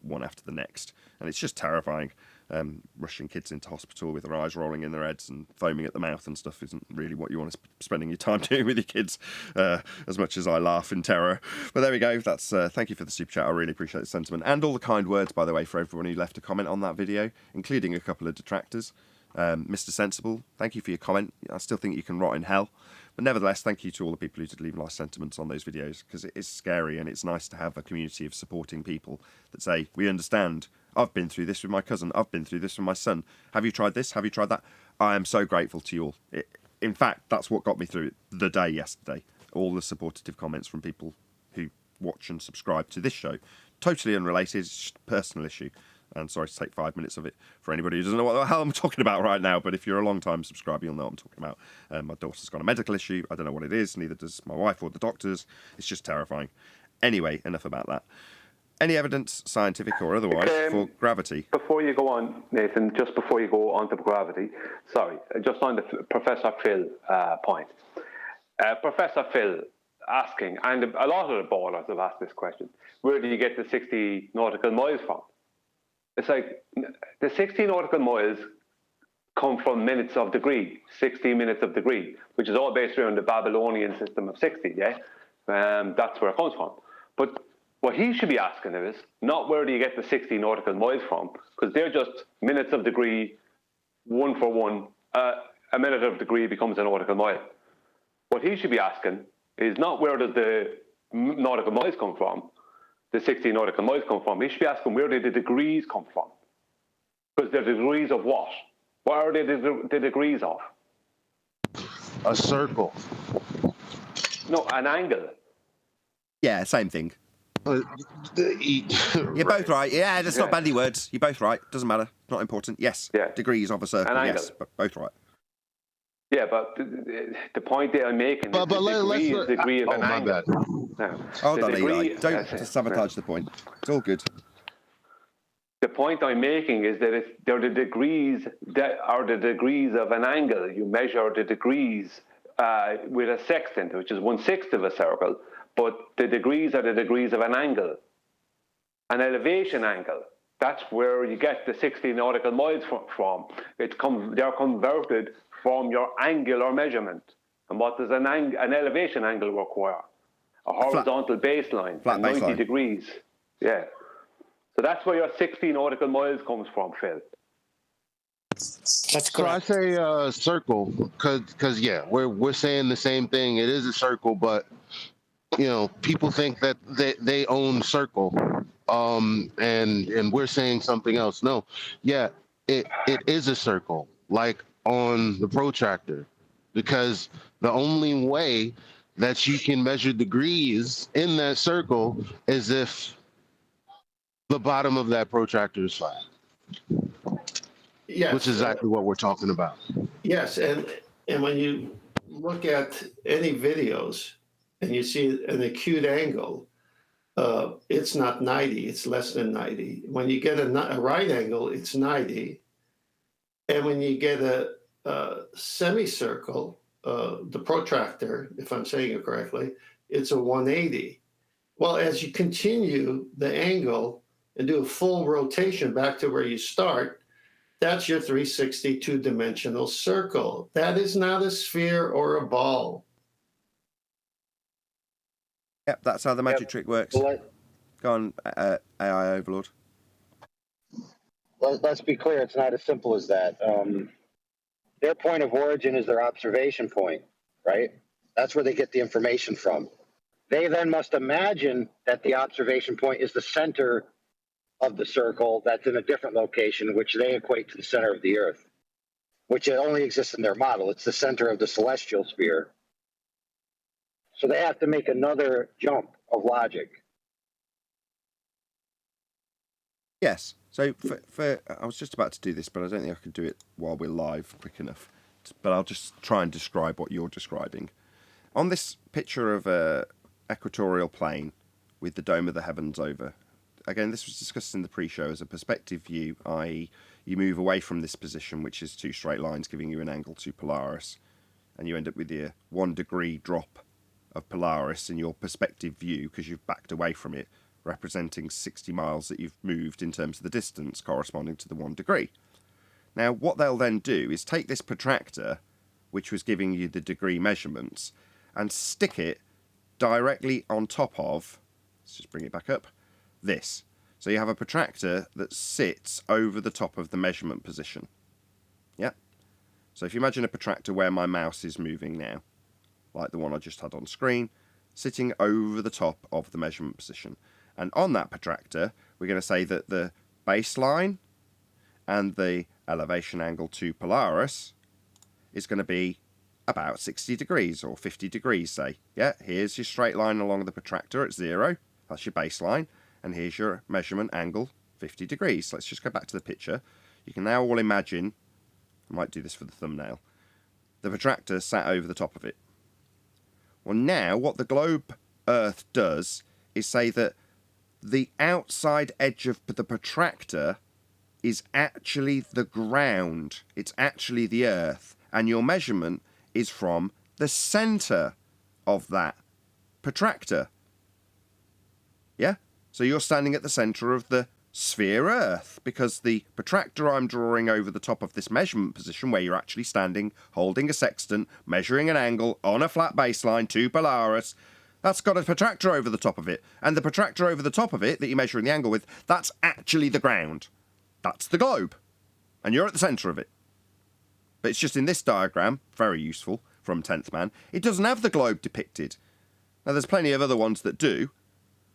One after the next, and it's just terrifying. Rushing kids into hospital with their eyes rolling in their heads and foaming at the mouth and stuff isn't really what you want to spending your time doing with your kids, as much as I laugh in terror. But there we go. That's thank you for the super chat. I really appreciate the sentiment and all the kind words, by the way, for everyone who left a comment on that video, including a couple of detractors. Mr. Sensible, thank you for your comment. I still think you can rot in hell. But nevertheless, thank you to all the people who did leave nice sentiments on those videos, because it is scary and it's nice to have a community of supporting people that say, we understand, I've been through this with my cousin, I've been through this with my son. Have you tried this? Have you tried that? I am so grateful to you all. In fact, that's what got me through the day yesterday. All the supportive comments from people who watch and subscribe to this show. Totally unrelated, it's just a personal issue. And sorry to take 5 minutes of it for anybody who doesn't know what the hell I'm talking about right now, but if you're a long-time subscriber, you'll know what I'm talking about. My daughter's got a medical issue. I don't know what it is, neither does my wife or the doctors. It's just terrifying. Anyway, enough about that. Any evidence, scientific or otherwise, for gravity? Before you go on, Nathan, just before you go on to gravity, sorry, just on the Professor Phil point. Professor Phil asking, and a lot of the ballers have asked this question, where do you get the 60 nautical miles from? It's like, the 60 nautical miles come from minutes of degree, 60 minutes of degree, which is all based around the Babylonian system of 60, yeah? That's where it comes from. But what he should be asking is not where do you get the 60 nautical miles from, because they're just minutes of degree, one for one. A minute of degree becomes a nautical mile. What he should be asking is not where does the nautical miles come from, the 60 nautical miles come from. He should be asking where did the degrees come from? Because they're degrees of what? What are they the degrees of? A circle. No, an angle. Yeah, same thing. You're You're both right. Yeah, that's not bandy words. You're both right. Doesn't matter. Not important. Yes. Yeah. Degrees of a circle. An Yes, angle. but both right. Yeah, but the point that I'm making is the degree of an angle. Bad. No, Hold the on, degree- Eli. Don't that's it. sabotage the point. It's all good. The point I'm making is that they're the degrees that are the degrees of an angle. You measure the degrees with a sextant, which is 1/6 of a circle, but the degrees are the degrees of an angle. An elevation angle, that's where you get the 60 nautical miles from. They're converted from your angular measurement. And what does an elevation angle require? A horizontal baseline, Flat 90 baseline. degrees. Yeah. So that's where your 60 nautical miles comes from, Phil. That's So I correct. say circle because yeah, we're saying the same thing. It is a circle, but people think that they own circle, and we're saying something else. No, yeah, it is a circle, like on the protractor, because the only way that you can measure degrees in that circle is if the bottom of that protractor is flat, Yes. which is exactly what we're talking about. Yes, and when you look at any videos and you see an acute angle, it's not 90, it's less than 90. When you get a right angle, it's 90. And when you get a semicircle, the protractor, if I'm saying it correctly, it's a 180. Well, as you continue the angle and do a full rotation back to where you start, that's your 360 two-dimensional circle. That is not a sphere or a ball. Yep, that's how the magic trick works. Well, Go on, AI Overlord. let's be clear, it's not as simple as that. Their point of origin is their observation point, right? That's where they get the information from. They then must imagine that the observation point is the center of the circle that's in a different location, which they equate to the center of the Earth, which it only exists in their model. It's the center of the celestial sphere. So they have to make another jump of logic. Yes. So for I was just about to do this, but I don't think I can do it while we're live quick enough. But I'll just try and describe what you're describing. On this picture of a equatorial plane with the dome of the heavens over. Again, this was discussed in the pre-show as a perspective view, i.e. you move away from this position, which is two straight lines giving you an angle to Polaris, and you end up with your 1 degree drop of Polaris in your perspective view because you've backed away from it, representing 60 miles that you've moved in terms of the distance corresponding to the 1 degree. Now, what they'll then do is take this protractor, which was giving you the degree measurements, and stick it directly on top of, let's just bring it back up, this. So you have a protractor that sits over the top of the measurement position. Yeah? So if you imagine a protractor where my mouse is moving now, like the one I just had on screen, sitting over the top of the measurement position. And on that protractor, we're going to say that the baseline and the elevation angle to Polaris is going to be about 60 degrees or 50 degrees, say. Yeah, here's your straight line along the protractor at 0. That's your baseline. And here's your measurement angle, 50 degrees. Let's just go back to the picture. You can now all imagine, I might do this for the thumbnail, the protractor sat over the top of it. Well, now what the globe Earth does is say that the outside edge of the protractor is actually the ground. It's actually the Earth. And your measurement is from the centre of that protractor. Yeah? So you're standing at the centre of the sphere Earth, because the protractor I'm drawing over the top of this measurement position, where you're actually standing, holding a sextant, measuring an angle on a flat baseline to Polaris, that's got a protractor over the top of it. And the protractor over the top of it that you're measuring the angle with, that's actually the ground. That's the globe. And you're at the centre of it. But it's just in this diagram, very useful, from 10th Man, it doesn't have the globe depicted. Now, there's plenty of other ones that do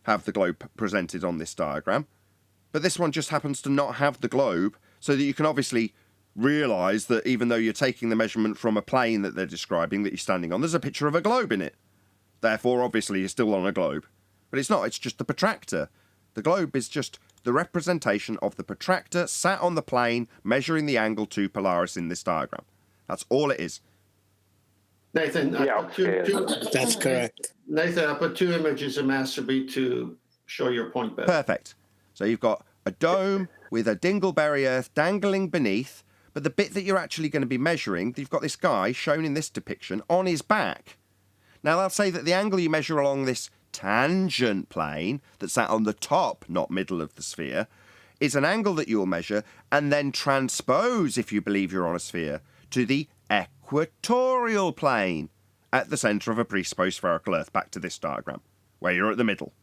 have the globe presented on this diagram, but this one just happens to not have the globe, so that you can obviously realise that even though you're taking the measurement from a plane that they're describing that you're standing on, there's a picture of a globe in it. Therefore, obviously, you're still on a globe. But it's not, it's just the protractor. The globe is just the representation of the protractor sat on the plane measuring the angle to Polaris in this diagram. That's all it is. Nathan, That's correct. Nathan, I put 2 images of Masturbate to show your point better. Perfect. So you've got a dome with a dingleberry Earth dangling beneath, but the bit that you're actually going to be measuring, you've got this guy shown in this depiction on his back. Now, they'll say that the angle you measure along this tangent plane that's sat on the top, not middle of the sphere, is an angle that you'll measure and then transpose, if you believe you're on a sphere, to the equatorial plane at the centre of a presupposed spherical Earth, back to this diagram, where you're at the middle.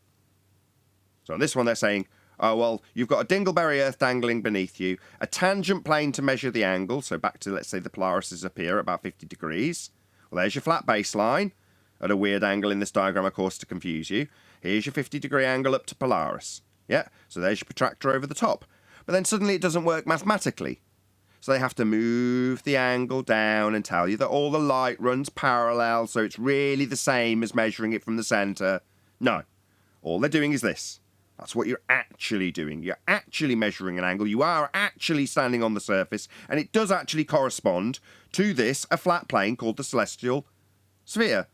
So on this one, they're saying, oh, well, you've got a dingleberry Earth dangling beneath you, a tangent plane to measure the angle, so back to, let's say, the Polaris is up here at about 50 degrees. Well, there's your flat baseline, at a weird angle in this diagram, of course, to confuse you. Here's your 50-degree angle up to Polaris. Yeah, so there's your protractor over the top. But then suddenly it doesn't work mathematically. So they have to move the angle down and tell you that all the light runs parallel, so it's really the same as measuring it from the centre. No. All they're doing is this. That's what you're actually doing. You're actually measuring an angle. You are actually standing on the surface, and it does actually correspond to this, a flat plane called the celestial sphere,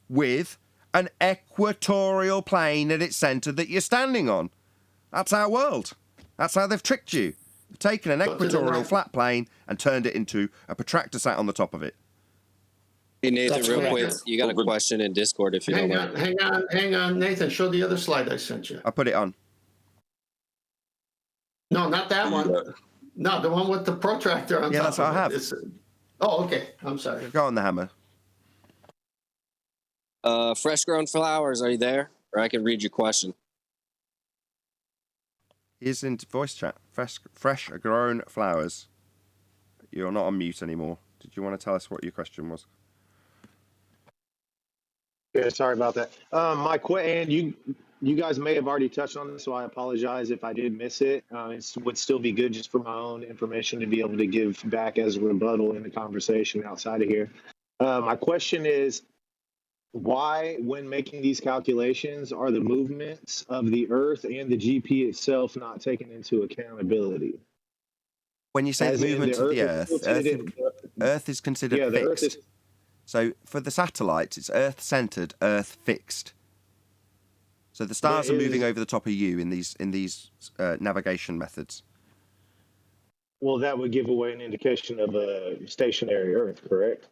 with an equatorial plane at its centre that you're standing on. That's our world. That's how they've tricked you. They've taken an equatorial flat plane and turned it into a protractor sat on the top of it. Hey, Nathan, That's real correct. quick, you got a question in Discord if you don't mind. Hang on, Nathan, show the other slide I sent you. I put it on. No, not that one. No, the one with the protractor on top. Yeah, that's what I have. Oh, okay. I'm sorry. Go on the hammer. Fresh grown flowers, are you there? Or I can read your question. He's in voice chat. Fresh grown flowers. You're not on mute anymore. Did you want to tell us what your question was? Yeah, sorry about that. And you guys may have already touched on this, so I apologize if I did miss it. It would still be good just for my own information to be able to give back as a rebuttal in the conversation outside of here. My question is, why, when making these calculations, are the movements of the Earth and the GP itself not taken into accountability? When you say the movement of the Earth is considered fixed. So for the satellites, it's Earth-centered, Earth-fixed. So the stars are moving over the top of you in these navigation methods. Well, that would give away an indication of a stationary Earth, correct?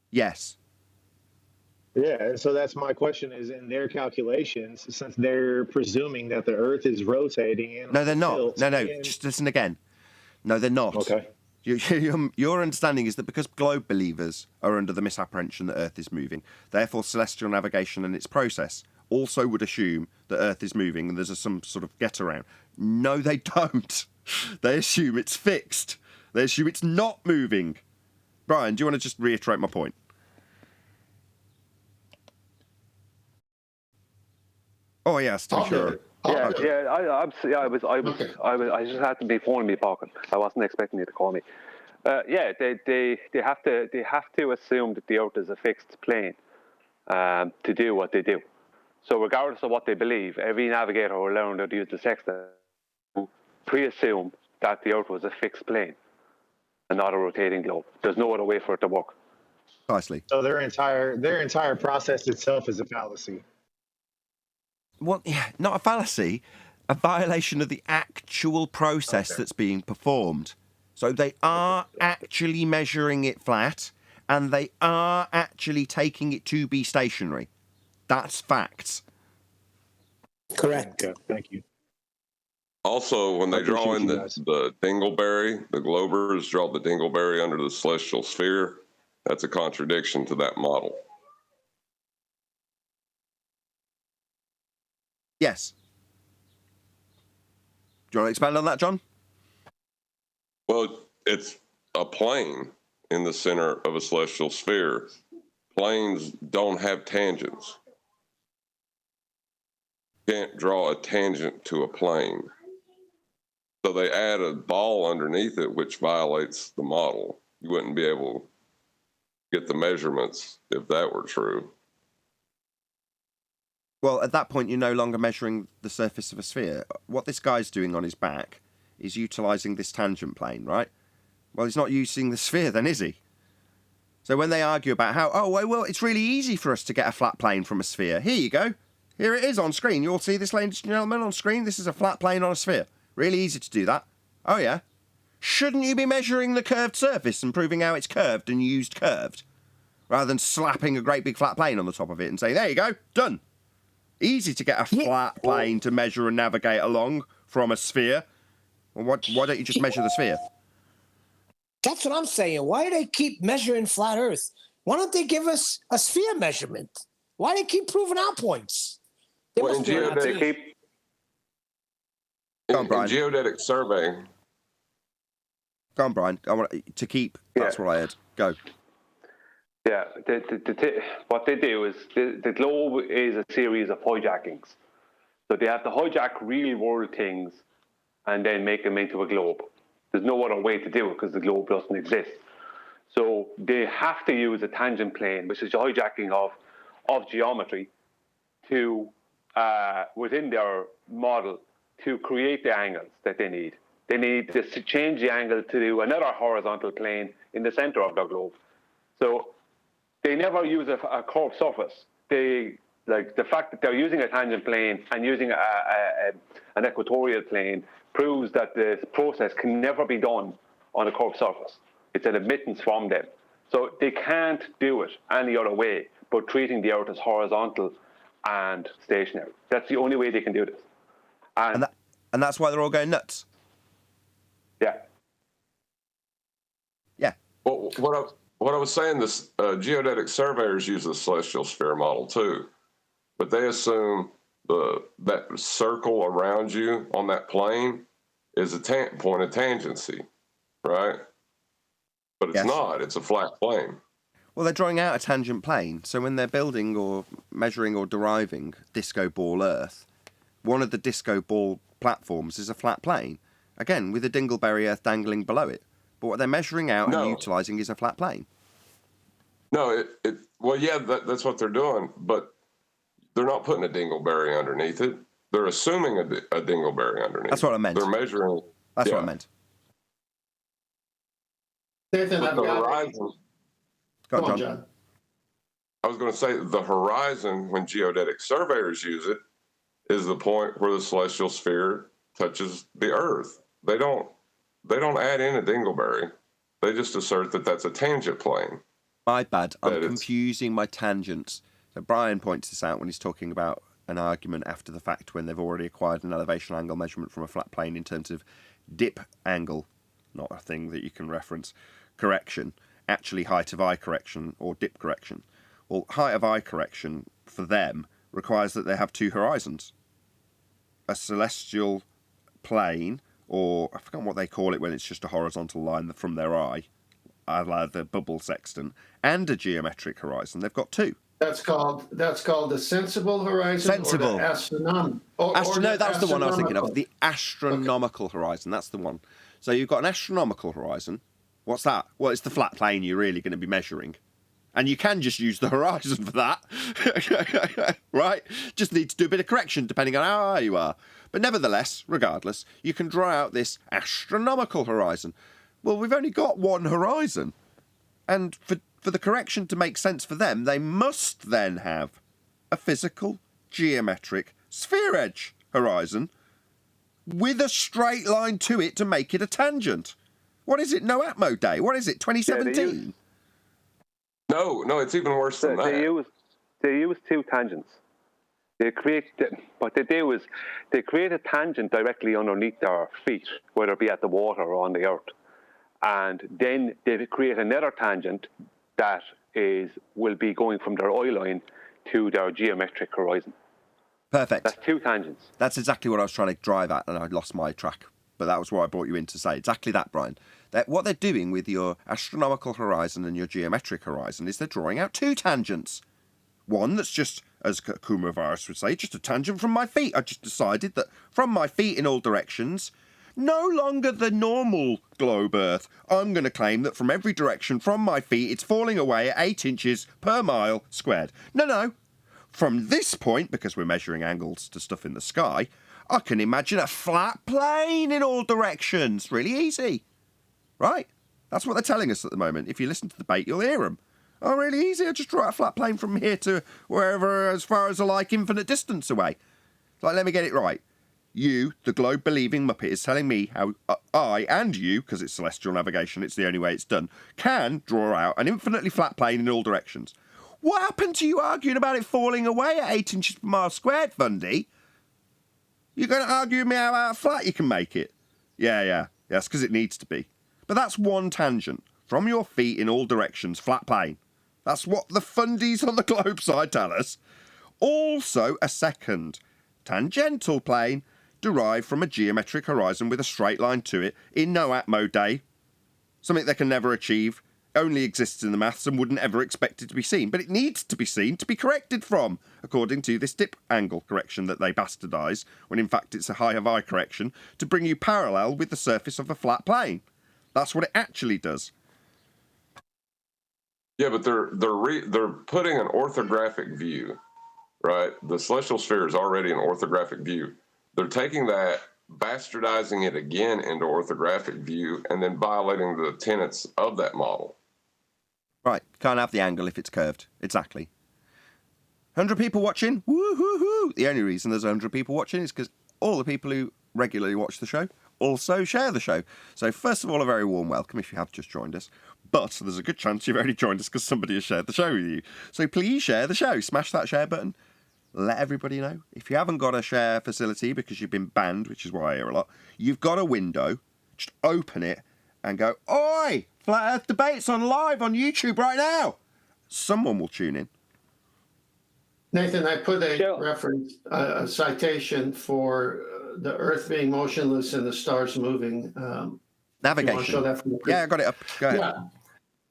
Yes. Yeah, and so that's my question: is in their calculations, since they're presuming that the Earth is rotating, and no, they're not. No, just listen again. No, they're not. Okay. Your understanding is that because globe believers are under the misapprehension that Earth is moving, therefore celestial navigation and its process also would assume that Earth is moving and there's some sort of get around. No, they don't. They assume it's fixed. They assume it's not moving. Brian, do you want to just reiterate my point? Oh yes, to be sure. I just had to be phoning me pocket. I wasn't expecting you to call me. They have to assume that the Earth is a fixed plane to do what they do. So regardless of what they believe, every navigator will learn to use the sextant pre-assume that the Earth was a fixed plane and not a rotating globe. There's no other way for it to work. Precisely. So their entire process itself is a fallacy. Well, yeah, not a fallacy, a violation of the actual process that's being performed. So they are actually measuring it flat, and they are actually taking it to be stationary. That's facts. Correct. Okay, thank you. Also, when I they draw appreciate in you guys. the dingleberry, the globers draw the dingleberry under the celestial sphere. That's a contradiction to that model. Yes. Do you want to expand on that, John? Well, it's a plane in the center of a celestial sphere. Planes don't have tangents. You can't draw a tangent to a plane. So they add a ball underneath it, which violates the model. You wouldn't be able to get the measurements if that were true. Well, at that point, you're no longer measuring the surface of a sphere. What this guy's doing on his back is utilising this tangent plane, right? Well, he's not using the sphere then, is he? So when they argue about how, oh, well, it's really easy for us to get a flat plane from a sphere. Here you go. Here it is on screen. You'll see this, ladies and gentlemen, on screen. This is a flat plane on a sphere. Really easy to do that. Oh, yeah. Shouldn't you be measuring the curved surface and proving how it's curved and used curved? Rather than slapping a great big flat plane on the top of it and say, there you go, done. Easy to get a flat plane to measure and navigate along from a sphere. Well, why don't you just measure the sphere? That's what I'm saying. Why do they keep measuring flat Earth? Why don't they give us a sphere measurement? Why do they keep proving our points? They Well, must be in nuts. Go on, Brian. geodetic survey. Go on, Brian. I want to keep. That's what I heard. Go. Yeah, what they do is the globe is a series of hijackings. So they have to hijack real world things and then make them into a globe. There's no other way to do it because the globe doesn't exist. So they have to use a tangent plane, which is the hijacking of geometry, to within their model to create the angles that they need. They need to change the angle to another horizontal plane in the center of their globe. So they never use a curved surface. They, like, the fact that they're using a tangent plane and using an equatorial plane proves that the process can never be done on a curved surface. It's an admittance from them. So they can't do it any other way but treating the Earth as horizontal and stationary. That's the only way they can do this. And that's why they're all going nuts. Yeah. Yeah. Well, what I was saying, this geodetic surveyors use the celestial sphere model too, but they assume that circle around you on that plane is a point of tangency, right? But it's not. It's a flat plane. Well, they're drawing out a tangent plane, so when they're building or measuring or deriving disco ball Earth, one of the disco ball platforms is a flat plane, again with a dingleberry Earth dangling below it. But what they're measuring out and utilising is a flat plane. No, well, yeah, that's what they're doing, but they're not putting a dingleberry underneath it. They're assuming a dingleberry underneath. That's what I meant. They're measuring. That's what I meant. Nathan, the horizon. Go on, John. I was going to say the horizon, when geodetic surveyors use it, is the point where the celestial sphere touches the Earth. They don't add in a dingleberry. They just assert that that's a tangent plane. My bad. I'm confusing my tangents. So Brian points this out when he's talking about an argument after the fact when they've already acquired an elevation angle measurement from a flat plane in terms of dip angle, not a thing that you can reference, correction, actually height of eye correction or dip correction. Well, height of eye correction for them requires that they have two horizons. A celestial plane, or I forget what they call it when it's just a horizontal line from their eye, like the bubble sextant, and a geometric horizon. They've got two. That's called the sensible horizon. Sensible. Or the astronomical. No, that was the one I was thinking of. The astronomical horizon. That's the one. So you've got an astronomical horizon. What's that? Well, it's the flat plane you're really going to be measuring. And you can just use the horizon for that, right? Just need to do a bit of correction depending on how high you are. But nevertheless, regardless, you can draw out this astronomical horizon. Well, we've only got one horizon. And for the correction to make sense for them, they must then have a physical, geometric, sphere edge horizon with a straight line to it to make it a tangent. What is it? No Atmo Day. What is it? 2017? No, it's even worse than that. They use two tangents. What they do is they create a tangent directly underneath their feet, whether it be at the water or on the earth. And then they create another tangent that will be going from their eye line to their geometric horizon. Perfect. That's two tangents. That's exactly what I was trying to drive at, and I lost my track. But that was what I brought you in to say. Exactly that, Brian. What they're doing with your astronomical horizon and your geometric horizon is they're drawing out two tangents. One that's just, as Kumavirus would say, just a tangent from my feet. I just decided that from my feet in all directions, no longer the normal globe Earth. I'm going to claim that from every direction from my feet, it's falling away at 8 inches per mile squared. No. From this point, because we're measuring angles to stuff in the sky, I can imagine a flat plane in all directions. Really easy. Right? That's what they're telling us at the moment. If you listen to the debate, you'll hear them. Oh, really easy. I just draw a flat plane from here to wherever, as far as I like, infinite distance away. Like, let me get it right. You, the globe-believing Muppet, is telling me how I and you, because it's celestial navigation, it's the only way it's done, can draw out an infinitely flat plane in all directions. What happened to you arguing about it falling away at 8 inches per mile squared, Fundy? You're going to argue with me how flat you can make it? Yeah. That's because it needs to be. But that's one tangent. From your feet in all directions, flat plane. That's what the fundies on the globe side tell us. Also, a second tangential plane derived from a geometric horizon with a straight line to it in no Atmo Day. Something they can never achieve, only exists in the maths and wouldn't ever expect it to be seen. But it needs to be seen to be corrected from, according to this dip angle correction that they bastardise, when in fact it's a high of eye correction, to bring you parallel with the surface of a flat plane. That's what it actually does. Yeah, but they're putting an orthographic view, right? The celestial sphere is already an orthographic view. They're taking that, bastardizing it again into orthographic view, and then violating the tenets of that model. Right, can't have the angle if it's curved. Exactly. 100 people watching? Woo-hoo-hoo! The only reason there's 100 people watching is because all the people who regularly watch the show also share the show. So first of all, a very warm welcome if you have just joined us. But there's a good chance you've only joined us because somebody has shared the show with you. So please share the show. Smash that share button. Let everybody know. If you haven't got a share facility because you've been banned, which is what I hear a lot, you've got a window. Just open it and go, "Oi! Flat Earth Debates on live on YouTube right now." Someone will tune in. Nathan, I put a reference, a citation for the Earth being motionless and the stars moving. Navigation. Show that from the Yeah, I got it up. Go ahead.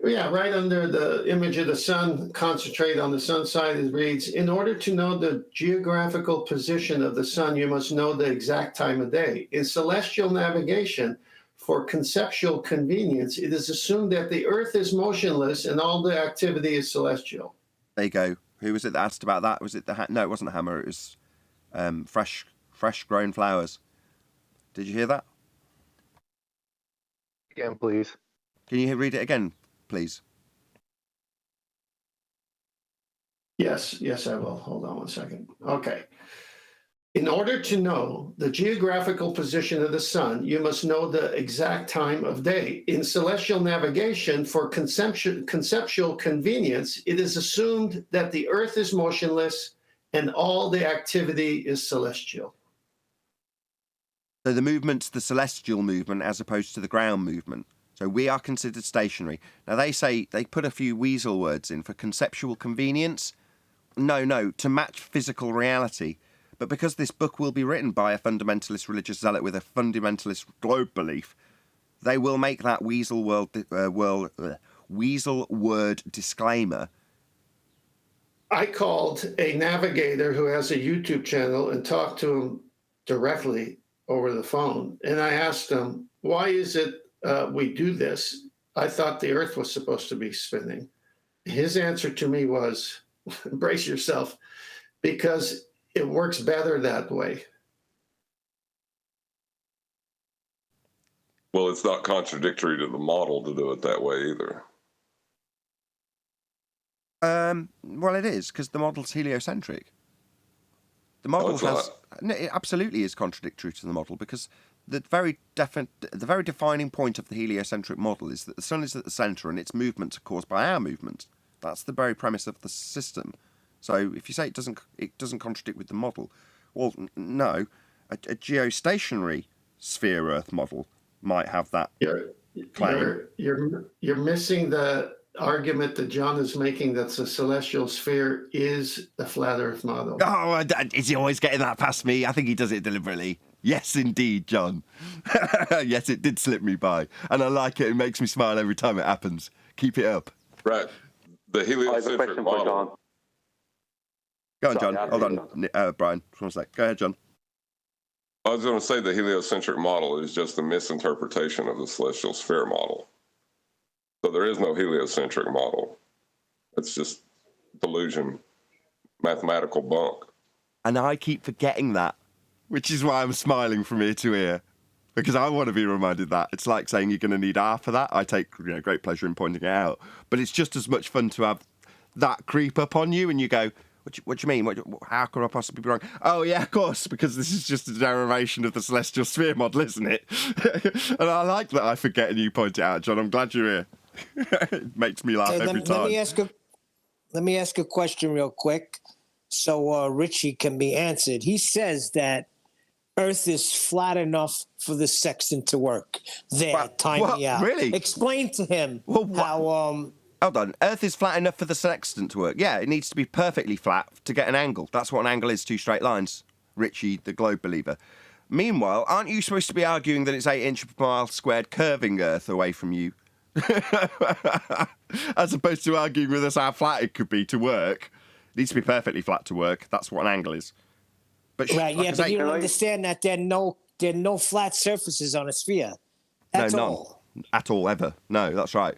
Yeah, right under the image of the sun, concentrate on the sun side, it reads, "In order to know the geographical position of the sun, you must know the exact time of day. In celestial navigation, for conceptual convenience, it is assumed that the Earth is motionless and all the activity is celestial." There you go. Who was it that asked about that? Was it the no? It wasn't the hammer. It was fresh grown flowers. Did you hear that? Again, please. Can you read it again, please? Yes, I will. Hold on one second. Okay. In order to know the geographical position of the sun, you must know the exact time of day. In celestial navigation, for conceptual convenience, it is assumed that the Earth is motionless and all the activity is celestial. So the movement's the celestial movement as opposed to the ground movement. So we are considered stationary. Now they say, they put a few weasel words in for conceptual convenience. No, to match physical reality. But because this book will be written by a fundamentalist religious zealot with a fundamentalist globe belief, they will make that weasel word disclaimer. I called a navigator who has a YouTube channel and talked to him directly over the phone. And I asked him, why is it we do this? I thought the Earth was supposed to be spinning. his answer to me was, brace yourself, because it works better that way. Well, it's not contradictory to the model to do it that way either. Well, it is, because the model's heliocentric. The model it absolutely is contradictory to the model, because the very defining point of the heliocentric model is that the sun is at the centre and its movements are caused by our movement. That's the very premise of the system. So if you say it doesn't contradict with the model, well, no, a geostationary sphere Earth model might have that claim. You're missing the argument that John is making that the celestial sphere is the flat Earth model. Oh, is he always getting that past me? I think he does it deliberately. Yes, indeed, John. Yes, it did slip me by. And I like it. It makes me smile every time it happens. Keep it up. Right. The heliocentric model. Go on, John. Hold on, Brian. Just one sec. Go ahead, John. I was going to say the heliocentric model is just a misinterpretation of the celestial sphere model. So there is no heliocentric model. It's just delusion, mathematical bunk. And I keep forgetting that, which is why I'm smiling from ear to ear, because I want to be reminded that. It's like saying you're going to need R for that. I take great pleasure in pointing it out. But it's just as much fun to have that creep up on you and you go, what do you mean? How could I possibly be wrong? Oh, yeah, of course, because this is just a derivation of the celestial sphere model, isn't it? And I like that I forget and you point it out, John. I'm glad you're here. It makes me laugh every time. Let me ask a question real quick so Richie can be answered. He says that Earth is flat enough for the sextant to work. Time me out. Really? Explain to him how... Hold on. Earth is flat enough for the sextant to work. Yeah, it needs to be perfectly flat to get an angle. That's what an angle is, 2 straight lines. Richie, the globe believer. Meanwhile, aren't you supposed to be arguing that it's 8 inches per mile squared curving Earth away from you? As opposed to arguing with us how flat it could be to work. It needs to be perfectly flat to work. That's what an angle is. But right, yeah, but you don't understand that there are no flat surfaces on a sphere. That's all. None. At all, ever. No, that's right.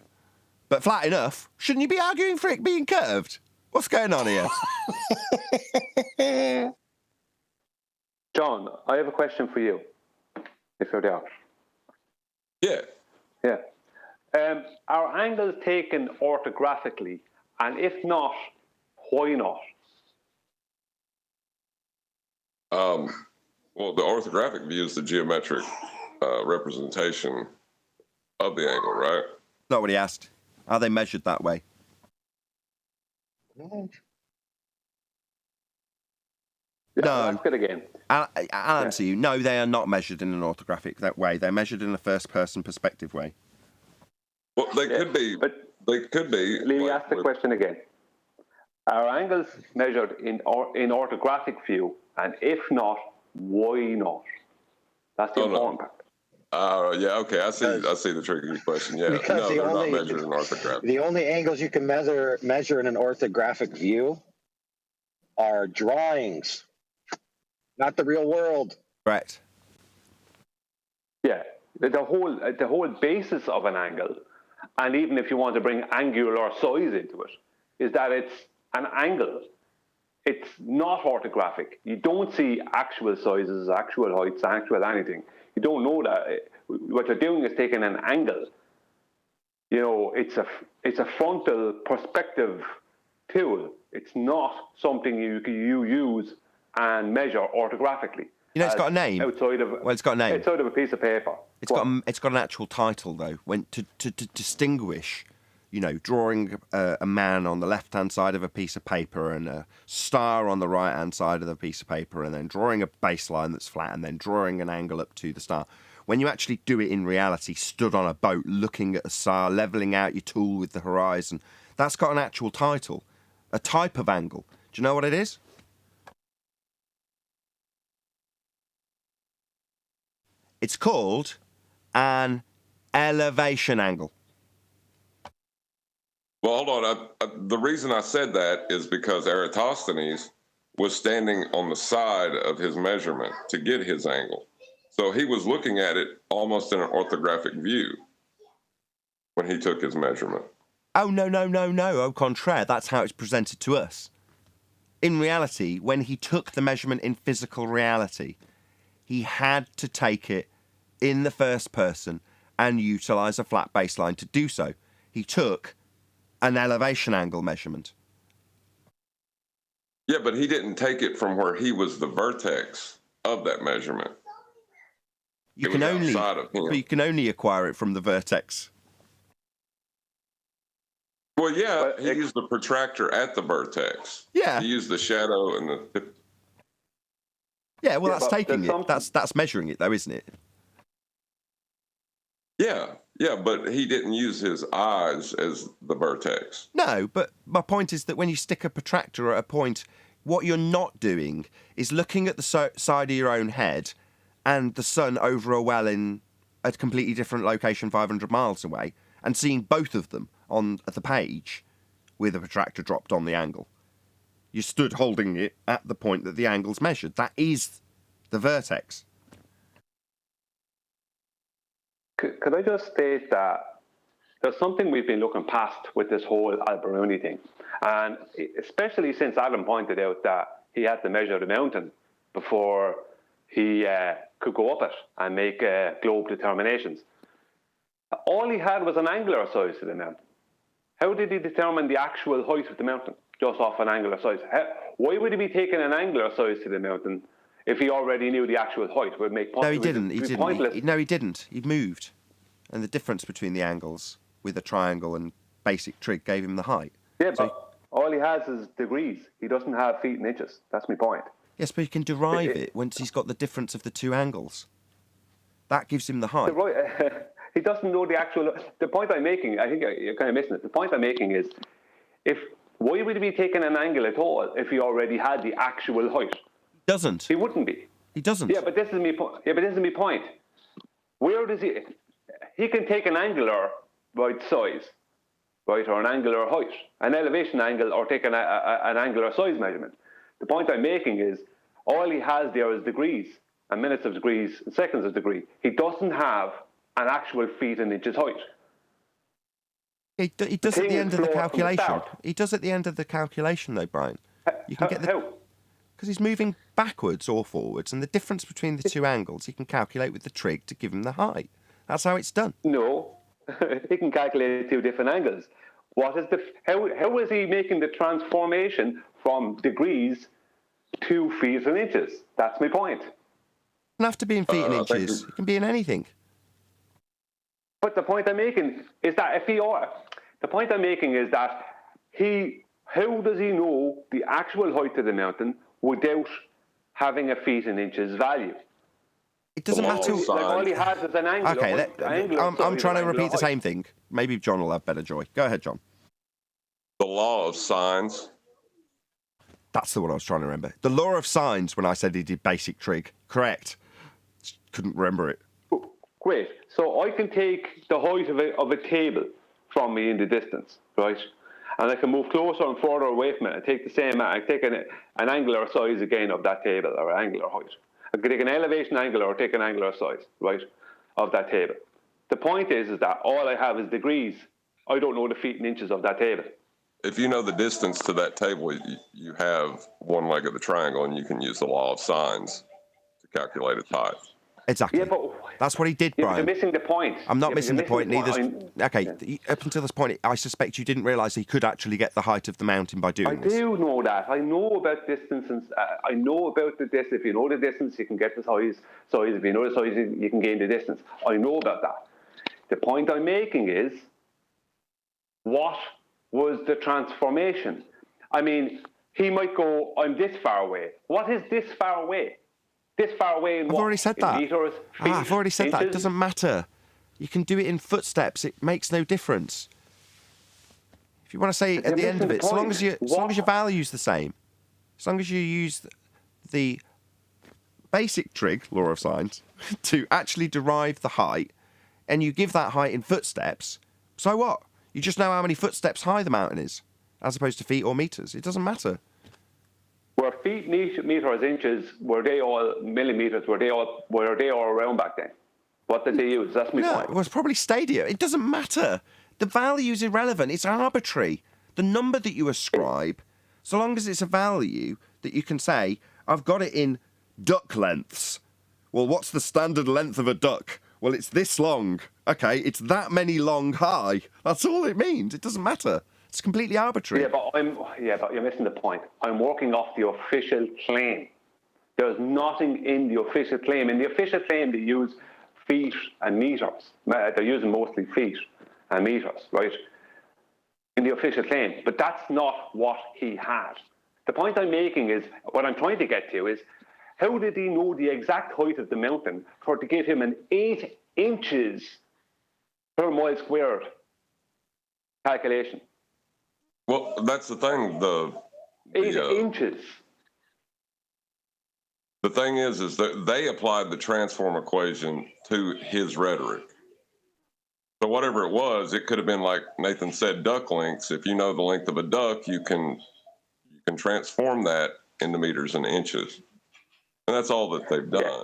But flat enough. Shouldn't you be arguing for it being curved? What's going on here? John, I have a question for you, if you're there. Yeah. Yeah. Are angles taken orthographically? And if not, why not? Well, the orthographic view is the geometric representation of the angle, right? Not what he asked. Are they measured that way? No. No. Good again. I'll answer you. No, they are not measured in an orthographic that way. They're measured in a first-person perspective way. Well, they could be. But they could be. Let me ask the question again. Are angles measured in orthographic view? And if not, why not? That's the important part. Yeah, okay, I see the tricky question. Yeah, because they're not measured in orthographic. The only angles you can measure in an orthographic view are drawings, not the real world. Correct. Yeah, the whole basis of an angle, and even if you want to bring angular size into it, is that it's an angle. It's not orthographic. You don't see actual sizes, actual heights, actual anything. You don't know that. What you're doing is taking an angle. You know, it's a frontal perspective tool. It's not something you use and measure orthographically. You know, it's got a name. It's got a name. Outside of a piece of paper. It's got an actual title though. When to distinguish, you know, drawing a man on the left-hand side of a piece of paper and a star on the right-hand side of the piece of paper, and then drawing a baseline that's flat, and then drawing an angle up to the star. When you actually do it in reality, stood on a boat, looking at the star, levelling out your tool with the horizon, that's got an actual title, a type of angle. Do you know what it is? It's called an elevation angle. Well, hold on. The reason I said that is because Eratosthenes was standing on the side of his measurement to get his angle. So he was looking at it almost in an orthographic view when he took his measurement. Oh, no. Au contraire, that's how it's presented to us. In reality, when he took the measurement in physical reality, he had to take it in the first person and utilise a flat baseline to do so. He took an elevation angle measurement. Yeah, but he didn't take it from where he was the vertex of that measurement. You can only acquire it from the vertex. Well, yeah, he used the protractor at the vertex. Yeah. He used the shadow and the... Yeah, well, that's taking it. That's measuring it, though, isn't it? Yeah, but he didn't use his eyes as the vertex. No, but my point is that when you stick a protractor at a point, what you're not doing is looking at the side of your own head and the sun over a well in a completely different location 500 miles away and seeing both of them on the page with a protractor dropped on the angle. You stood holding it at the point that the angle's measured. That is the vertex. Could I just state that there's something we've been looking past with this whole Alberoni thing, and especially since Adam pointed out that he had to measure the mountain before he could go up it and make globe determinations. All he had was an angular size to the mountain. How did he determine the actual height of the mountain just off an angular size? Why would he be taking an angular size to the mountain if he already knew the actual height? It would make No, he didn't. No, he didn't. He moved. And the difference between the angles with a triangle and basic trig gave him the height. Yeah, but all he has is degrees. He doesn't have feet and inches. That's my point. Yes, but he can derive it once he's got the difference of the two angles. That gives him the height. He doesn't know the actual... The point I'm making, I think you're kind of missing it. The point I'm making is, why would he be taking an angle at all if he already had the actual height? He doesn't. He wouldn't be. He doesn't. Yeah, but this is my point. Where does he... He can take an angular size, right, or an angular height, an elevation angle, or take an angular size measurement. The point I'm making is, all he has there is degrees, and minutes of degrees, and seconds of degree. He doesn't have an actual feet and inches height. He does at the end of the calculation. He does at the end of the calculation, though, Brian. You can get how? Because he's moving backwards or forwards, and the difference between the two angles he can calculate with the trig to give him the height. That's how it's done. No, he can calculate two different angles. How is he making the transformation from degrees to feet and inches? That's my point. It doesn't have to be in feet and inches. It can be in anything. But the point I'm making is that how does he know the actual height of the mountain without having a feet and inches value? It doesn't matter. All he has is an angle. Okay, I'm trying to repeat the same thing. Maybe John will have better joy. Go ahead, John. The law of sines. That's the one I was trying to remember. The law of sines, when I said he did basic trig. Correct. Couldn't remember it. Great. So I can take the height of a table from me in the distance, right? And I can move closer and further away from it and take the same, I take an angular size again of that table, or angular height. I could take an elevation angle or take an angular size, right, of that table. The point is that all I have is degrees. I don't know the feet and inches of that table. If you know the distance to that table, you have one leg of the triangle, and you can use the law of sines to calculate its height. Exactly. Yeah, but that's what he did, Brian. You're missing the point. I'm not missing the point. Okay, yeah. Up until this point, I suspect you didn't realise he could actually get the height of the mountain by doing this. I do know that. I know about distance, and I know about the distance. If you know the distance, you can get the size. So if you know the size, you can gain the distance. I know about that. The point I'm making is, what was the transformation? I mean, he might go, I'm this far away. What is this far away? This far away in what? I've already said that. Meters, feet, I've already said inches? that. It doesn't matter. You can do it in footsteps. It makes no difference. If you want to say at the end of it, so long as your value's the same, as long as you use the basic trig, law of sines, to actually derive the height, and you give that height in footsteps, so what? You just know how many footsteps high the mountain is, as opposed to feet or meters. It doesn't matter. Were feet, meters, inches, were they all millimeters? Were they all around back then? What did they use? That's my point. It was probably stadia. It doesn't matter. The value is irrelevant. It's arbitrary. The number that you ascribe, so long as it's a value that you can say, I've got it in duck lengths. Well, what's the standard length of a duck? Well, it's this long. Okay, it's that many long high. That's all it means. It doesn't matter. It's completely arbitrary. Yeah, but you're missing the point. I'm working off the official claim. There's nothing in the official claim. In the official claim, they use feet and meters. They're using mostly feet and meters, right? In the official claim. But that's not what he had. The point I'm making is, what I'm trying to get to is, how did he know the exact height of the mountain for it to give him an 8 inches per mile squared calculation? Well, that's the thing. 8 inches. The thing is that they applied the transform equation to his rhetoric. So whatever it was, it could have been like Nathan said, duck lengths. If you know the length of a duck, you can transform that into meters and inches. And that's all that they've done. Yeah.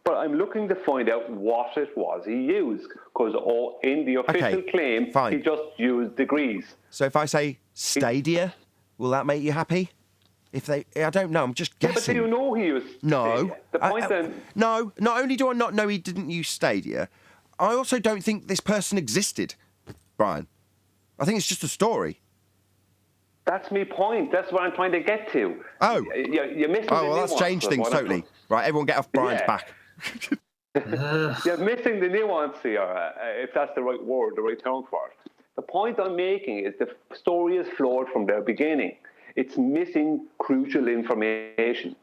But I'm looking to find out what it was he used, because in the official claim, he just used degrees. So if I say stadia, will that make you happy? I don't know, I'm just guessing. But do you know he used stadia? The point then... No, not only do I not know he didn't use stadia, I also don't think this person existed, Brian. I think it's just a story. That's my point. That's what I'm trying to get to. Oh. You're missing the nuance. That's changed things totally. Right, everyone get off Brian's back. You're missing the nuance here, if that's the right word, the right term for it. The point I'm making is the story is flawed from the beginning. It's missing crucial information.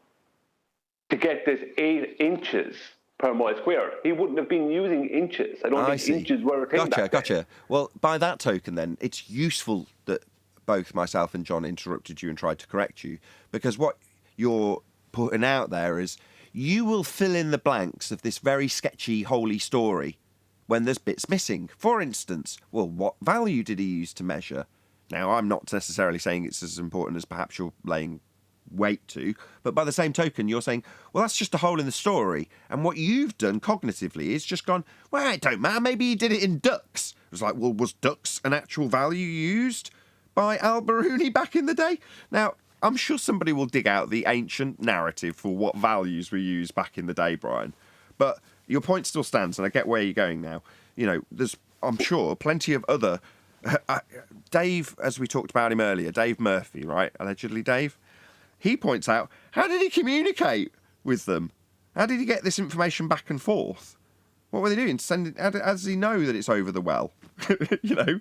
To get this 8 inches per mile squared, he wouldn't have been using inches. I don't think inches were a thing. Gotcha. Well, by that token, then, it's useful that both myself and John interrupted you and tried to correct you, because what you're putting out there is you will fill in the blanks of this very sketchy, holy story when there's bits missing. For instance, well, what value did he use to measure? Now, I'm not necessarily saying it's as important as perhaps you're laying weight to, but by the same token, you're saying, well, that's just a hole in the story. And what you've done cognitively is just gone, well, it don't matter, maybe he did it in ducks. It was like, well, was ducks an actual value used by Al-Biruni back in the day? Now, I'm sure somebody will dig out the ancient narrative for what values were used back in the day, Brian. But your point still stands, and I get where you're going now. You know, there's, I'm sure, plenty of other... Dave, as we talked about him earlier, Dave Murphy, right? Allegedly Dave. He points out, how did he communicate with them? How did he get this information back and forth? What were they doing? How does he know that it's over the well? You know,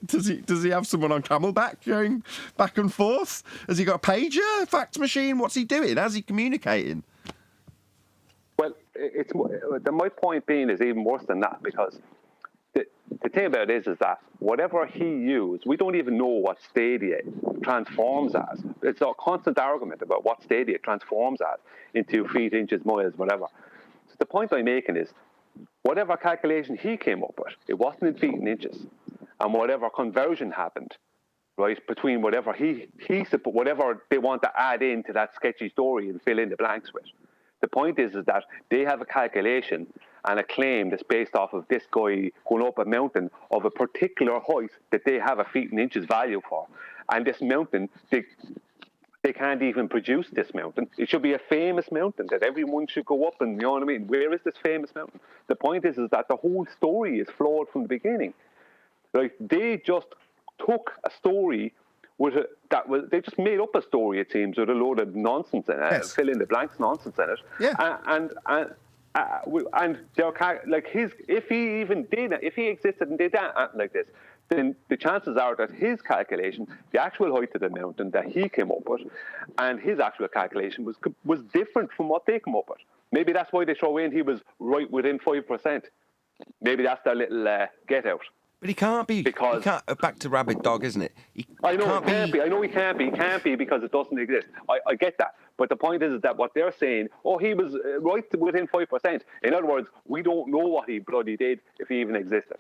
does he have someone on camelback going back and forth? Has he got a pager, fax machine? What's he doing? How's he communicating? Well, my point being is even worse than that, because the thing about it is that whatever he used, we don't even know what stadia transforms as. It's a constant argument about what stadia transforms as into feet, inches, miles, whatever. So the point I'm making is, whatever calculation he came up with, it wasn't in feet and inches. And whatever conversion happened, right, between whatever whatever they want to add into that sketchy story and fill in the blanks with. The point is that they have a calculation and a claim that's based off of this guy going up a mountain of a particular height that they have a feet and inches value for. And this mountain, they can't even produce this mountain. It should be a famous mountain that everyone should go up and, you know what I mean? Where is this famous mountain? The point is that the whole story is flawed from the beginning. Like, they just took a story they just made up a story, it seems, with a load of nonsense in it, fill in the blanks nonsense in it. Yeah. And if he existed and did that like this, then the chances are that his calculation, the actual height of the mountain that he came up with, and his actual calculation was different from what they came up with. Maybe that's why they throw in he was right within 5%. Maybe that's their little get out. But he can't be. Because he can't, back to Rabid Dog, isn't it? I know he can't be. I know he can't be. He can't be because it doesn't exist. I get that. But the point is that what they're saying, he was right within 5%. In other words, we don't know what he bloody did if he even existed.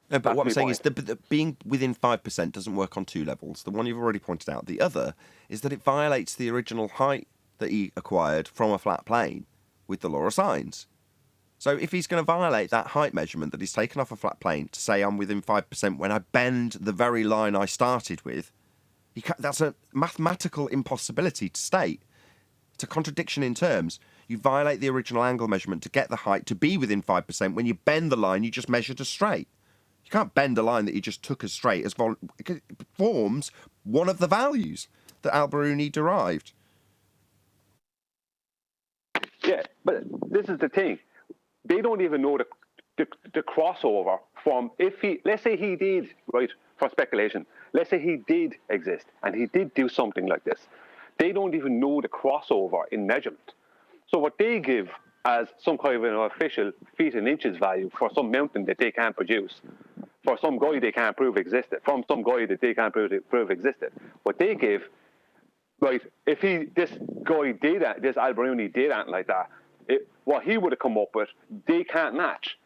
No, but what I'm saying is that being within 5% doesn't work on two levels. The one you've already pointed out. The other is that it violates the original height that he acquired from a flat plane with the law of sines. So if he's going to violate that height measurement that he's taken off a flat plane to say I'm within 5% when I bend the very line I started with, that's a mathematical impossibility to state. It's a contradiction in terms. You violate the original angle measurement to get the height to be within 5%. When you bend the line, you just measured as straight. You can't bend a line that you just took as straight because it forms one of the values that Al-Biruni derived. Yeah, but this is the thing. They don't even know the crossover from, let's say he did, right, for speculation, let's say he did exist and he did do something like this. They don't even know the crossover in measurement. So what they give as some kind of an official feet and inches value for some mountain that they can't produce, for some guy they can't prove existed, from some guy that they can't prove existed, what they give, right, if this guy did that, this Al-Biruni did that like that, what he would have come up with, they can't match.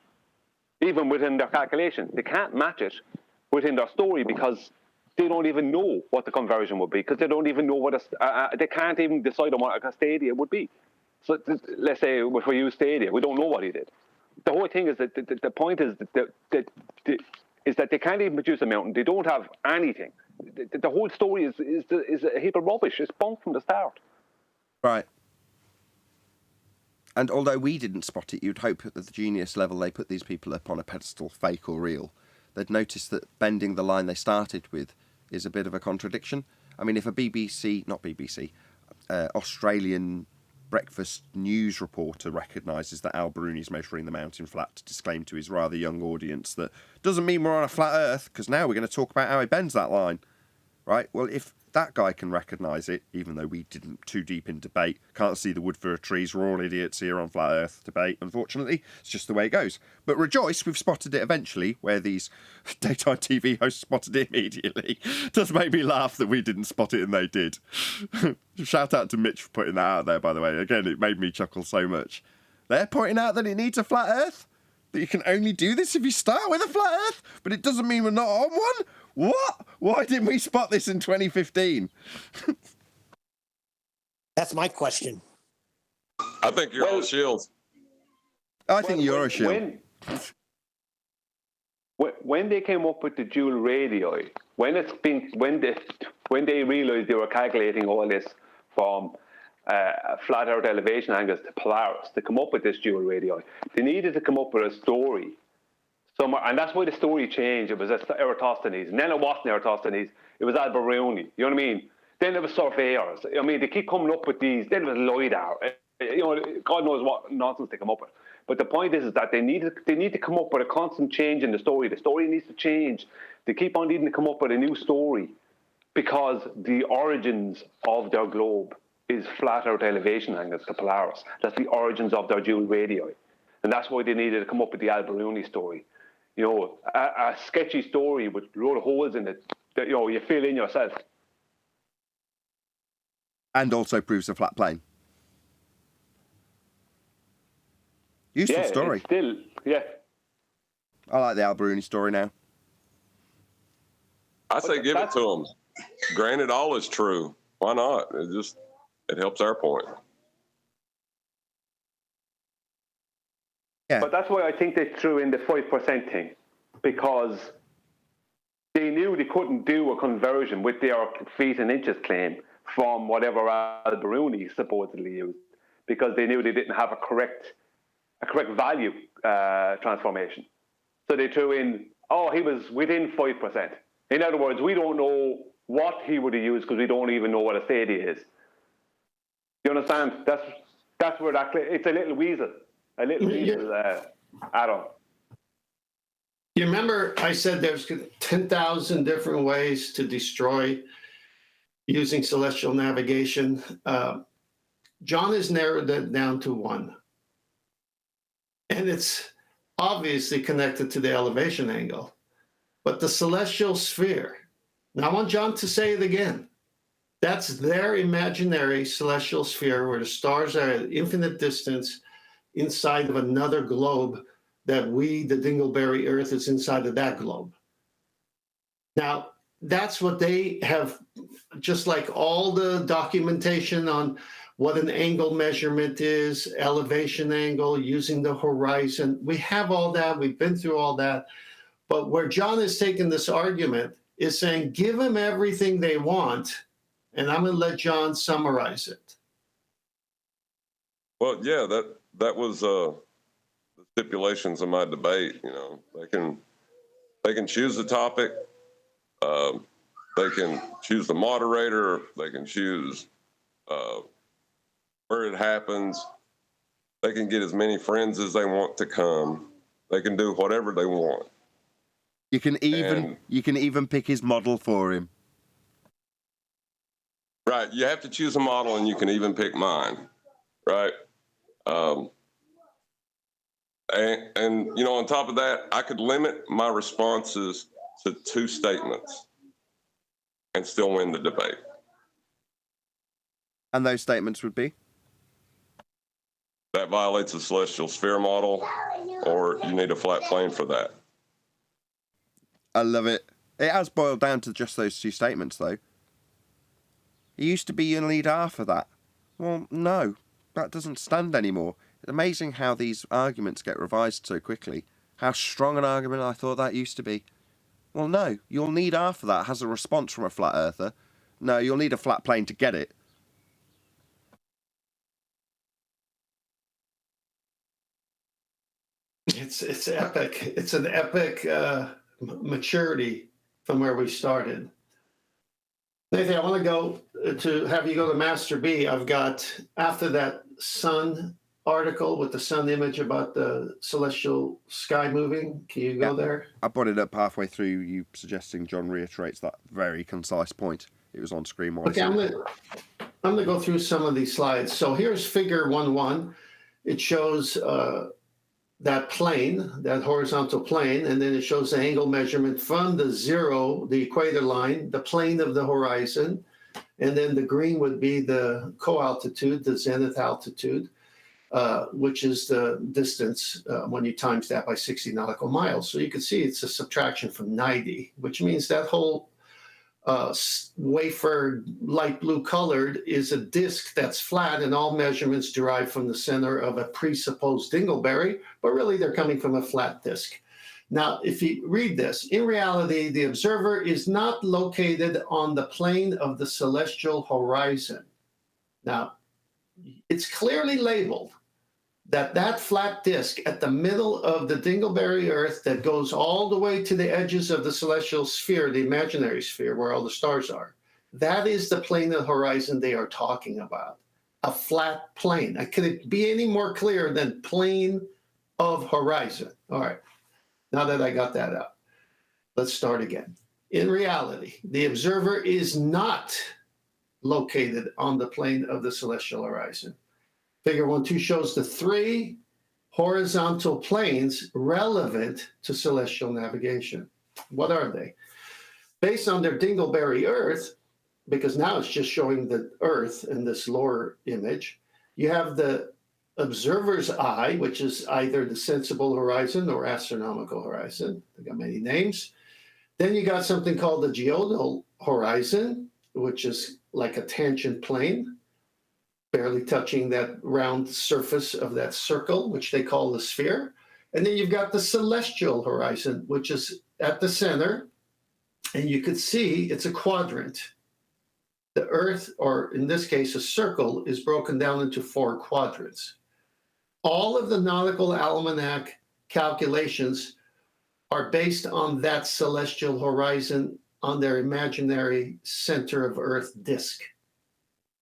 Even within their calculation, they can't match it within their story because they don't even know what the conversion would be, because they don't even know what they can't even decide on what a stadia would be. So let's say if we use stadia, we don't know what he did. The whole thing is that the point is that they can't even produce a mountain. They don't have anything. The whole story is a heap of rubbish. It's bunk from the start. Right. And although we didn't spot it, you'd hope at the genius level they put these people up on a pedestal, fake or real. They'd notice that bending the line they started with is a bit of a contradiction. I mean, if a Australian breakfast news reporter recognises that Al-Biruni's measuring the mountain flat to disclaim to his rather young audience that doesn't mean we're on a flat earth, because now we're going to talk about how he bends that line, right? Well, if that guy can recognise it, even though we didn't too deep in debate, can't see the wood for trees, we're all idiots here on flat earth debate, unfortunately. It's just the way it goes. But rejoice, we've spotted it eventually, where these daytime TV hosts spotted it immediately. It does make me laugh that we didn't spot it and they did. Shout out to Mitch for putting that out there, by the way. Again, it made me chuckle so much. They're pointing out that it needs a flat earth, that you can only do this if you start with a flat earth, but it doesn't mean we're not on one? What? Why didn't we spot this in 2015? That's my question. I think you're all shields. I think you're a shield. When they came up with the dual radii, when they realised they were calculating all this from flat Earth elevation angles to Polaris to come up with this dual radii, they needed to come up with a story somewhere, and that's why the story changed. It was Eratosthenes, and then it wasn't Eratosthenes, it was Al-Biruni. You know what I mean? Then it was surveyors. I mean, they keep coming up with these. Then it was LIDAR. You know, God knows what nonsense they come up with. But the point is that they need to come up with a constant change in the story. The story needs to change. They keep on needing to come up with a new story because the origins of their globe is flat Earth elevation angles to Polaris. That's the origins of their dual radii. And that's why they needed to come up with the Al-Biruni story. You know, a sketchy story with a load of holes in it that, you know, you fill in yourself. And also proves a flat plane. Useful story. It's still, yeah. I like the Al-Biruni story now. I say give it to them. Granted, all is true. Why not? It helps our point. Yeah. But that's why I think they threw in the 5% thing, because they knew they couldn't do a conversion with their feet and inches claim from whatever Al-Biruni supposedly used, because they knew they didn't have a correct value transformation. So they threw in, he was within 5%. In other words, we don't know what he would have used because we don't even know what a stadia is. You understand? That's where it's a little weasel. A little weasel add-on. You remember I said there's 10,000 different ways to destroy using celestial navigation. John has narrowed that down to one. And it's obviously connected to the elevation angle. But the celestial sphere, now I want John to say it again. That's their imaginary celestial sphere where the stars are at infinite distance inside of another globe that we, the Dingleberry Earth, is inside of that globe. Now, that's what they have, just like all the documentation on what an angle measurement is, elevation angle, using the horizon. We have all that. We've been through all that. But where John is taking this argument is saying, give them everything they want, and I'm going to let John summarize it. Well, yeah, that was the stipulations of my debate. You know, they can choose the topic, they can choose the moderator, they can choose where it happens, they can get as many friends as they want to come, they can do whatever they want. You can even pick his model for him. Right, you have to choose a model, and you can even pick mine, right? And you know, on top of that, I could limit my responses to 2 statements and still win the debate. And those statements would be? That violates the celestial sphere model, or you need a flat plane for that. I love it. It has boiled down to just those 2 statements, though. It used to be you need half of that. Well, no, that doesn't stand anymore. It's amazing how these arguments get revised so quickly. How strong an argument I thought that used to be. Well, no, you'll need half of that as a response from a flat earther. No, you'll need a flat plane to get it. It's epic. It's an epic maturity from where we started. Nathan, I want to go to have you go to Master B. I've got, after that sun article with the sun image about the celestial sky moving, can you go there? I brought it up halfway through, you suggesting John reiterates that very concise point. It was on screen. Okay, I'm going to go through some of these slides. So here's figure 1.1. It shows that plane, that horizontal plane, and then it shows the angle measurement from the 0, the equator line, the plane of the horizon, and then the green would be the co-altitude, the zenith altitude, which is the distance when you times that by 60 nautical miles. So you can see it's a subtraction from 90, which means that whole wafer light blue colored is a disk that's flat, and all measurements derived from the center of a presupposed dingleberry, but really they're coming from a flat disk. Now, if you read this, in reality, the observer is not located on the plane of the celestial horizon. Now, it's clearly labeled that flat disk at the middle of the dingleberry Earth that goes all the way to the edges of the celestial sphere, the imaginary sphere where all the stars are, that is the plane of the horizon they are talking about, a flat plane. Could it be any more clear than plane of horizon? All right, now that I got that out, let's start again. In reality, the observer is not located on the plane of the celestial horizon. Figure 1.2 shows the 3 horizontal planes relevant to celestial navigation. What are they? Based on their dingleberry Earth, because now it's just showing the Earth in this lower image, you have the observer's eye, which is either the sensible horizon or astronomical horizon. They got many names. Then you got something called the geodal horizon, which is like a tangent plane, barely touching that round surface of that circle, which they call the sphere. And then you've got the celestial horizon, which is at the center, and you could see it's a quadrant. The Earth, or in this case, a circle, is broken down into 4 quadrants. All of the nautical almanac calculations are based on that celestial horizon on their imaginary center of Earth disk.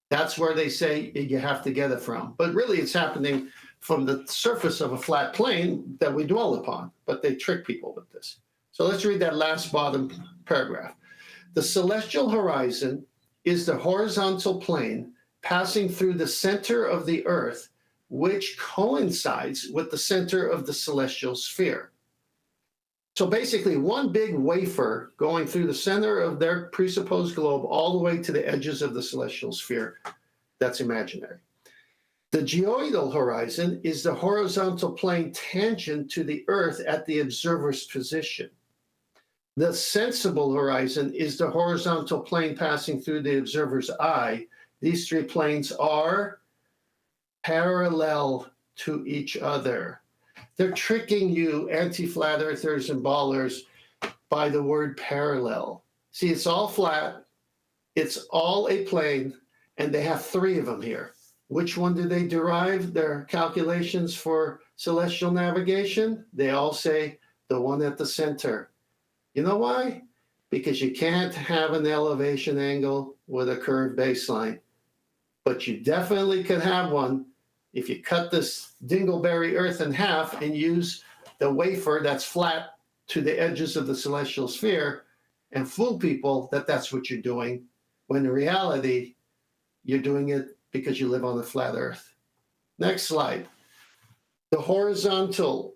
That's where they say you have to get it from. But really, it's happening from the surface of a flat plane that we dwell upon. But they trick people with this. So let's read that last bottom paragraph. The celestial horizon is the horizontal plane passing through the center of the Earth, which coincides with the center of the celestial sphere. So basically, one big wafer going through the center of their presupposed globe all the way to the edges of the celestial sphere. That's imaginary. The geoidal horizon is the horizontal plane tangent to the Earth at the observer's position. The sensible horizon is the horizontal plane passing through the observer's eye. These 3 planes are parallel to each other. They're tricking you, anti-flat earthers and ballers, by the word parallel. See, it's all flat, it's all a plane, and they have three of them here. Which one do they derive their calculations for celestial navigation? They all say the one at the center. You know why? Because you can't have an elevation angle with a curved baseline. But you definitely can have one if you cut this dingleberry Earth in half and use the wafer that's flat to the edges of the celestial sphere and fool people that that's what you're doing, when in reality, you're doing it because you live on a flat Earth. Next slide. The horizontal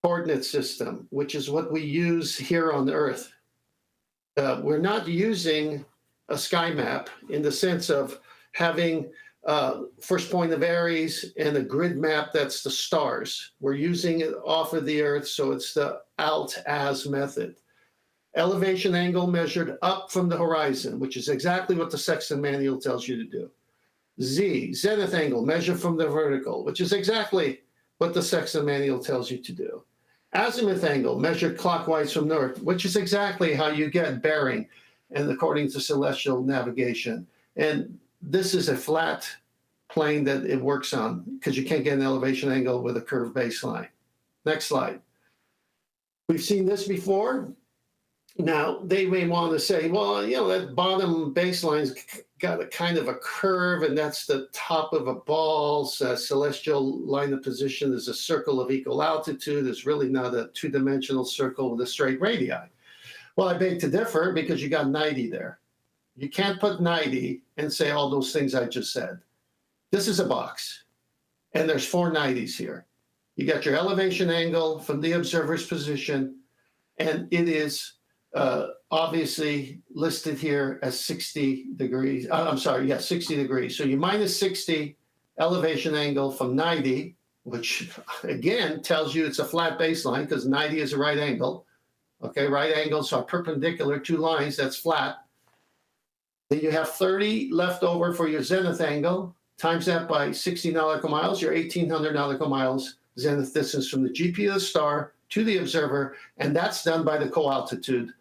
coordinate system, which is what we use here on Earth. We're not using a sky map in the sense of having first point of Aries and a grid map that's the stars. We're using it off of the Earth, so it's the alt-as method. Elevation angle measured up from the horizon, which is exactly what the Sexton Manual tells you to do. Z, zenith angle measured from the vertical, which is exactly what the Sexton Manual tells you to do. Azimuth angle measured clockwise from north, which is exactly how you get bearing, and according to celestial navigation. And this is a flat plane that it works on because you can't get an elevation angle with a curved baseline. Next slide. We've seen this before. Now, they may want to say, well, you know, that bottom baseline's got a kind of a curve, and that's the top of a ball's celestial line of position is a circle of equal altitude. It's really not a two-dimensional circle with a straight radii. Well, I beg to differ because you got 90 there. You can't put 90 and say all those things I just said. This is a box, and there's 4 90s here. You got your elevation angle from the observer's position, and it is obviously listed here as 60 degrees. I'm sorry, yeah, 60 degrees. So you minus 60 elevation angle from 90, which again tells you it's a flat baseline because 90 is a right angle. Okay, right angles are perpendicular, 2 lines, that's flat. Then you have 30 left over for your zenith angle, times that by 60 nautical miles, your 1,800 nautical miles zenith distance from the GP of the star to the observer, and that's done by the co-altitude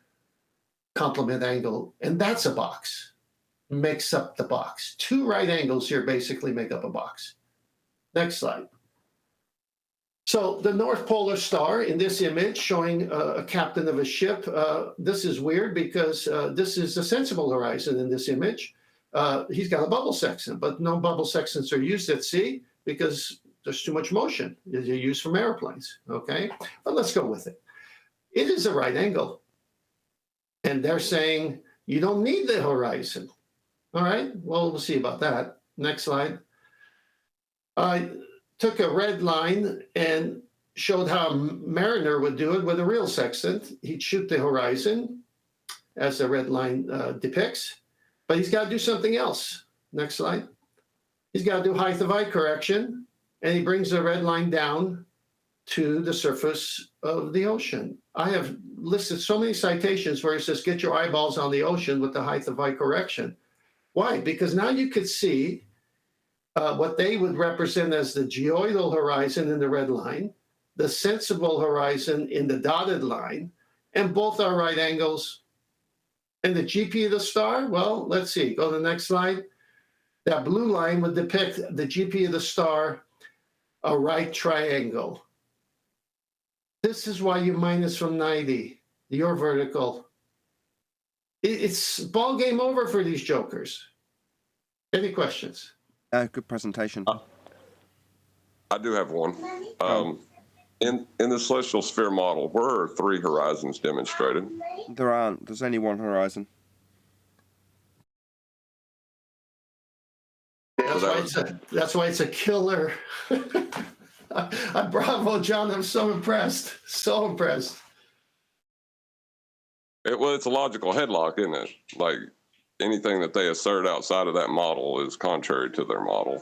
complement angle, and that's a box, makes up the box. 2 right angles here basically make up a box. Next slide. So the North Polar Star in this image showing a captain of a ship. This is weird because this is a sensible horizon in this image. He's got a bubble sextant, but no bubble sextants are used at sea because there's too much motion. They're used from airplanes, okay? But let's go with it. It is a right angle. And they're saying you don't need the horizon. All right, well, we'll see about that. Next slide. I took a red line and showed how a mariner would do it with a real sextant. He'd shoot the horizon, as the red line depicts, but he's got to do something else. Next slide. He's got to do height of eye correction, and he brings the red line down to the surface of the ocean. I have listed so many citations where it says, get your eyeballs on the ocean with the height of eye correction. Why? Because now you could see what they would represent as the geoidal horizon in the red line, the sensible horizon in the dotted line, and both are right angles. And the GP of the star, well, let's see, go to the next slide. That blue line would depict the GP of the star, a right triangle. This is why you minus from 90, your vertical. It's ball game over for these jokers. Any questions? Good presentation. I do have one. In the celestial sphere model, where are 3 horizons demonstrated? There aren't. There's only one horizon. That's why it's a killer. Bravo, John. I'm so impressed. So impressed. Well, it's a logical headlock, isn't it? Like anything that they assert outside of that model is contrary to their model.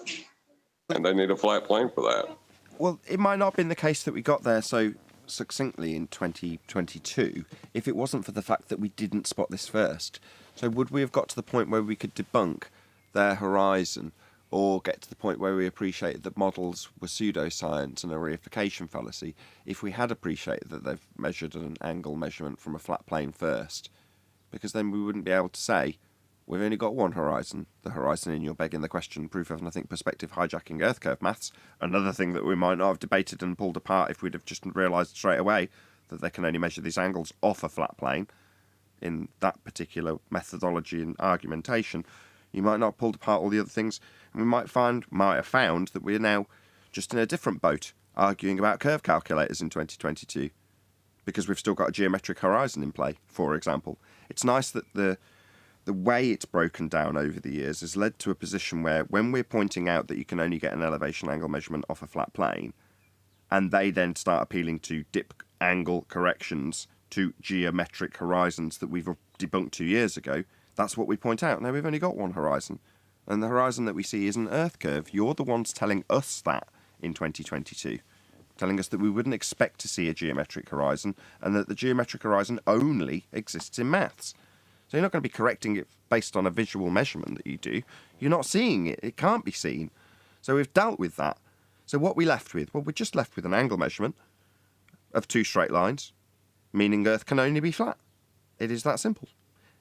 And they need a flat plane for that. Well, it might not have been the case that we got there so succinctly in 2022 if it wasn't for the fact that we didn't spot this first. So would we have got to the point where we could debunk their horizon or get to the point where we appreciate that models were pseudoscience and a reification fallacy, if we had appreciated that they've measured an angle measurement from a flat plane first, because then we wouldn't be able to say, we've only got one horizon, the horizon in your begging the question, proof of nothing perspective hijacking earth curve maths, another thing that we might not have debated and pulled apart if we'd have just realised straight away that they can only measure these angles off a flat plane in that particular methodology and argumentation. You might not have pulled apart all the other things, and we might have found that we're now just in a different boat arguing about curve calculators in 2022 because we've still got a geometric horizon in play, for example. It's nice that the way it's broken down over the years has led to a position where when we're pointing out that you can only get an elevation angle measurement off a flat plane, and they then start appealing to dip angle corrections to geometric horizons that we've debunked 2 years ago, that's what we point out. Now, we've only got one horizon, and the horizon that we see is an Earth curve. You're the ones telling us that in 2022, telling us that we wouldn't expect to see a geometric horizon, and that the geometric horizon only exists in maths. So you're not going to be correcting it based on a visual measurement that you do. You're not seeing it. It can't be seen. So we've dealt with that. So what are we left with? Well, we're just left with an angle measurement of two straight lines, meaning Earth can only be flat. It is that simple.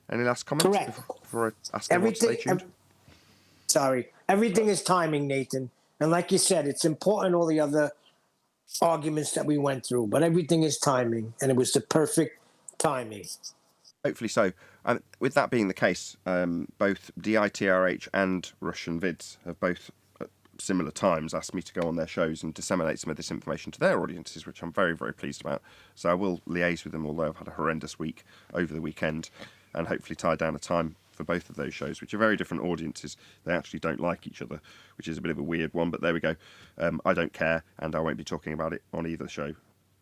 Any last comments? Correct. Before I ask everyone to stay tuned? Everything is timing, Nathan. And like you said, it's important, all the other arguments that we went through, but everything is timing, and it was the perfect timing. Hopefully so. With that being the case, both DITRH and Russian Vids have both at similar times asked me to go on their shows and disseminate some of this information to their audiences, which I'm very, very pleased about. So I will liaise with them, although I've had a horrendous week over the weekend, and hopefully tie down a time for both of those shows, which are very different audiences. They actually don't like each other, which is a bit of a weird one, but there we go. I don't care, and I won't be talking about it on either show.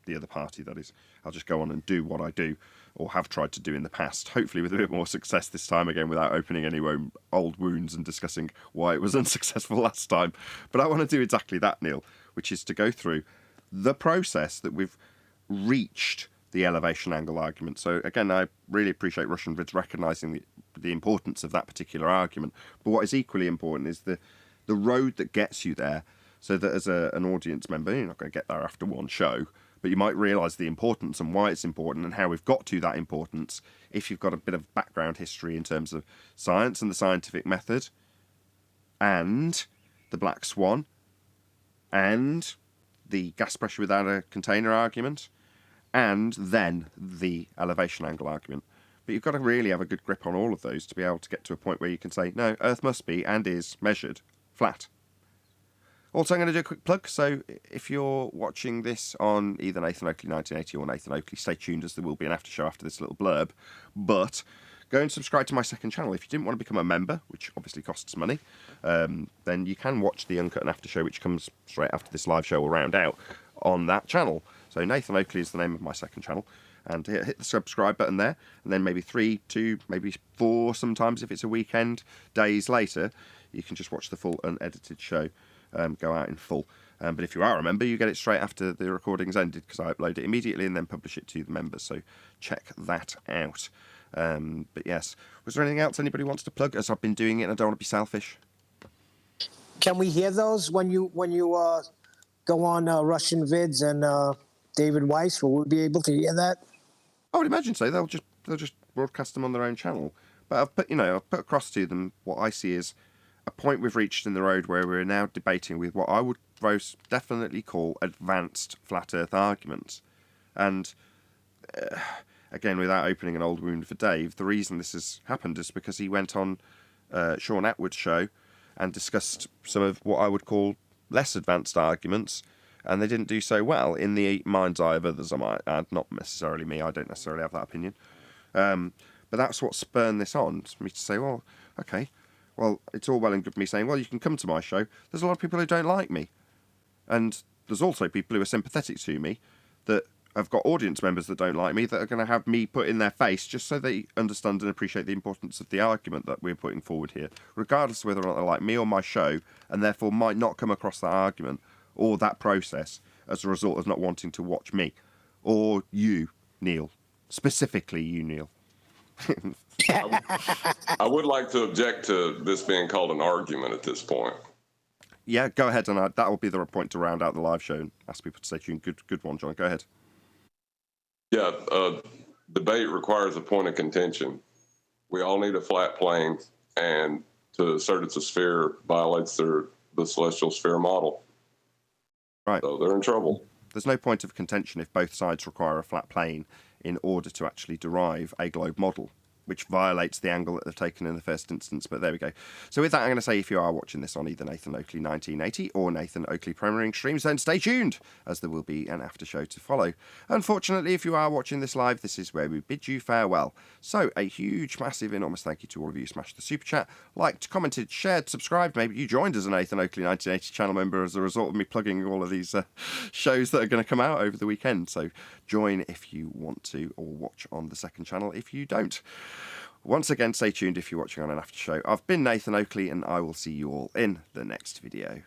The other party, that is. I'll just go on and do what I do, or have tried to do in the past, hopefully with a bit more success this time, again, without opening any old wounds and discussing why it was unsuccessful last time. But I want to do exactly that, Neil, which is to go through the process that we've reached the elevation angle argument. So again, I really appreciate Russian Vids recognising the importance of that particular argument. But what is equally important is the road that gets you there, so that as an audience member, you're not going to get there after one show, but you might realise the importance and why it's important and how we've got to that importance if you've got a bit of background history in terms of science and the scientific method, and the black swan, and the gas pressure without a container argument, and then the elevation angle argument. But you've got to really have a good grip on all of those to be able to get to a point where you can say, no, Earth must be and is measured flat. Also, I'm going to do a quick plug. So if you're watching this on either Nathan Oakley 1980 or Nathan Oakley, stay tuned, as there will be an after show after this little blurb. But go and subscribe to my second channel. If you didn't want to become a member, which obviously costs money, then you can watch the Uncut and after show, which comes straight after this live show will round out on that channel. So Nathan Oakley is the name of my second channel. And hit the subscribe button there, and then maybe 3, 2, maybe 4 sometimes if it's a weekend, days later, you can just watch the full unedited show go out in full. But if you are a member, you get it straight after the recording's ended, because I upload it immediately and then publish it to the members. So check that out. But yes, was there anything else anybody wants to plug, as I've been doing it and I don't want to be selfish? Can we hear those when you go on Russian Vids and David Weiss? Will we be able to hear that? I would imagine so. They'll just broadcast them on their own channel. But I've put across to them what I see as a point we've reached in the road where we're now debating with what I would most definitely call advanced flat Earth arguments. And again, without opening an old wound for Dave, the reason this has happened is because he went on Sean Atwood's show and discussed some of what I would call less advanced arguments, and they didn't do so well in the mind's eye of others, I might add. Not necessarily me, I don't necessarily have that opinion. But that's what spurred this on, for me to say, well, okay, well, it's all well and good me saying, well, you can come to my show. There's a lot of people who don't like me. And there's also people who are sympathetic to me that have got audience members that don't like me that are going to have me put in their face just so they understand and appreciate the importance of the argument that we're putting forward here, regardless of whether or not they like me or my show, and therefore might not come across that argument or that process as a result of not wanting to watch me. Or you, Neil. Specifically you, Neil. I would like to object to this being called an argument at this point. Yeah, go ahead, and that will be the point to round out the live show and ask people to stay tuned. Good one, John. Go ahead. Yeah, debate requires a point of contention. We all need a flat plane, and to assert it's a sphere violates the celestial sphere model. Right. So they're in trouble. There's no point of contention if both sides require a flat plane in order to actually derive a globe model, which violates the angle that they've taken in the first instance. But there we go. So with that, I'm going to say if you are watching this on either Nathan Oakley 1980 or Nathan Oakley premiering streams, then stay tuned, as there will be an after show to follow. Unfortunately, if you are watching this live, this is where we bid you farewell. So a huge, massive, enormous thank you to all of you who smashed the super chat, liked, commented, shared, subscribed. Maybe you joined as a Nathan Oakley 1980 channel member as a result of me plugging all of these shows that are going to come out over the weekend. So join if you want to, or watch on the second channel if you don't. Once again, stay tuned if you're watching on an after show. I've been Nathan Oakley, and I will see you all in the next video.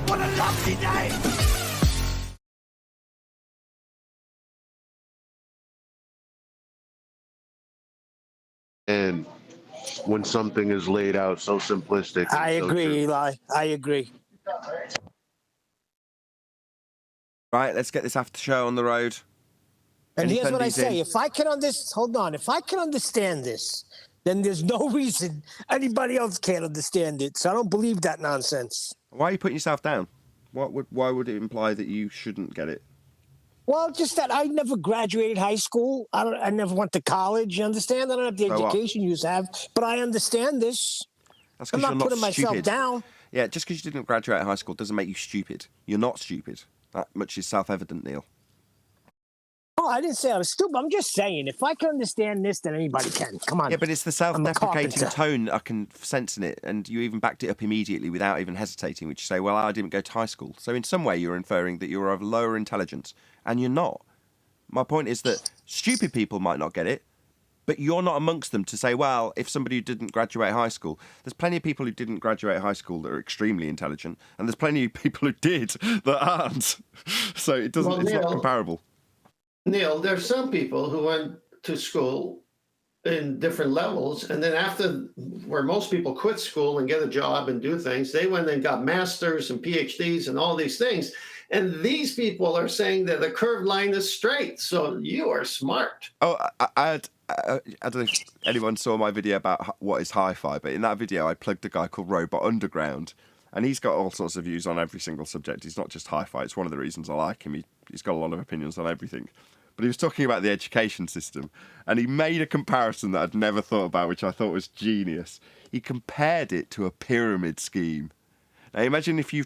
What a lovely day! And when something is laid out so simplistic. I and so agree, true. Eli. I agree. Right, let's get this after show on the road. And Any here's what I attendees say: in? if I can if I can understand this, then there's no reason anybody else can't understand it. So I don't believe that nonsense. Why are you putting yourself down? Why would it imply that you shouldn't get it? Well, just that I never graduated high school. I never went to college. You understand? I don't have the So what? education you have, but I understand this. That's I'm because you're not not putting myself stupid. down. Yeah, just because you didn't graduate high school doesn't make you stupid. You're not stupid. That much is self-evident, Neil. Oh, I didn't say I was stupid. I'm just saying, if I can understand this, then anybody can. Come on. Yeah, but it's the I'm a self-deprecating carpenter. tone I can sense in it, and you even backed it up immediately without even hesitating, which you say, well, I didn't go to high school. So in some way you're inferring that you're of lower intelligence, and you're not. My point is that stupid people might not get it, but you're not amongst them to say, well, if somebody who didn't graduate high school, there's plenty of people who didn't graduate high school that are extremely intelligent, and there's plenty of people who did that aren't. So it doesn't. Well, it's Neil, not comparable. Neil, there's some people who went to school in different levels, and then after, where most people quit school and get a job and do things, they went and got masters and PhDs and all these things. And these people are saying that the curved line is straight. So you are smart. Oh, I don't know if anyone saw my video about what is hi-fi, but in that video I plugged a guy called Robot Underground, and he's got all sorts of views on every single subject. He's not just hi-fi. It's one of the reasons I like him. He's got a lot of opinions on everything. But he was talking about the education system, and he made a comparison that I'd never thought about, which I thought was genius. He compared it to a pyramid scheme. Now imagine if you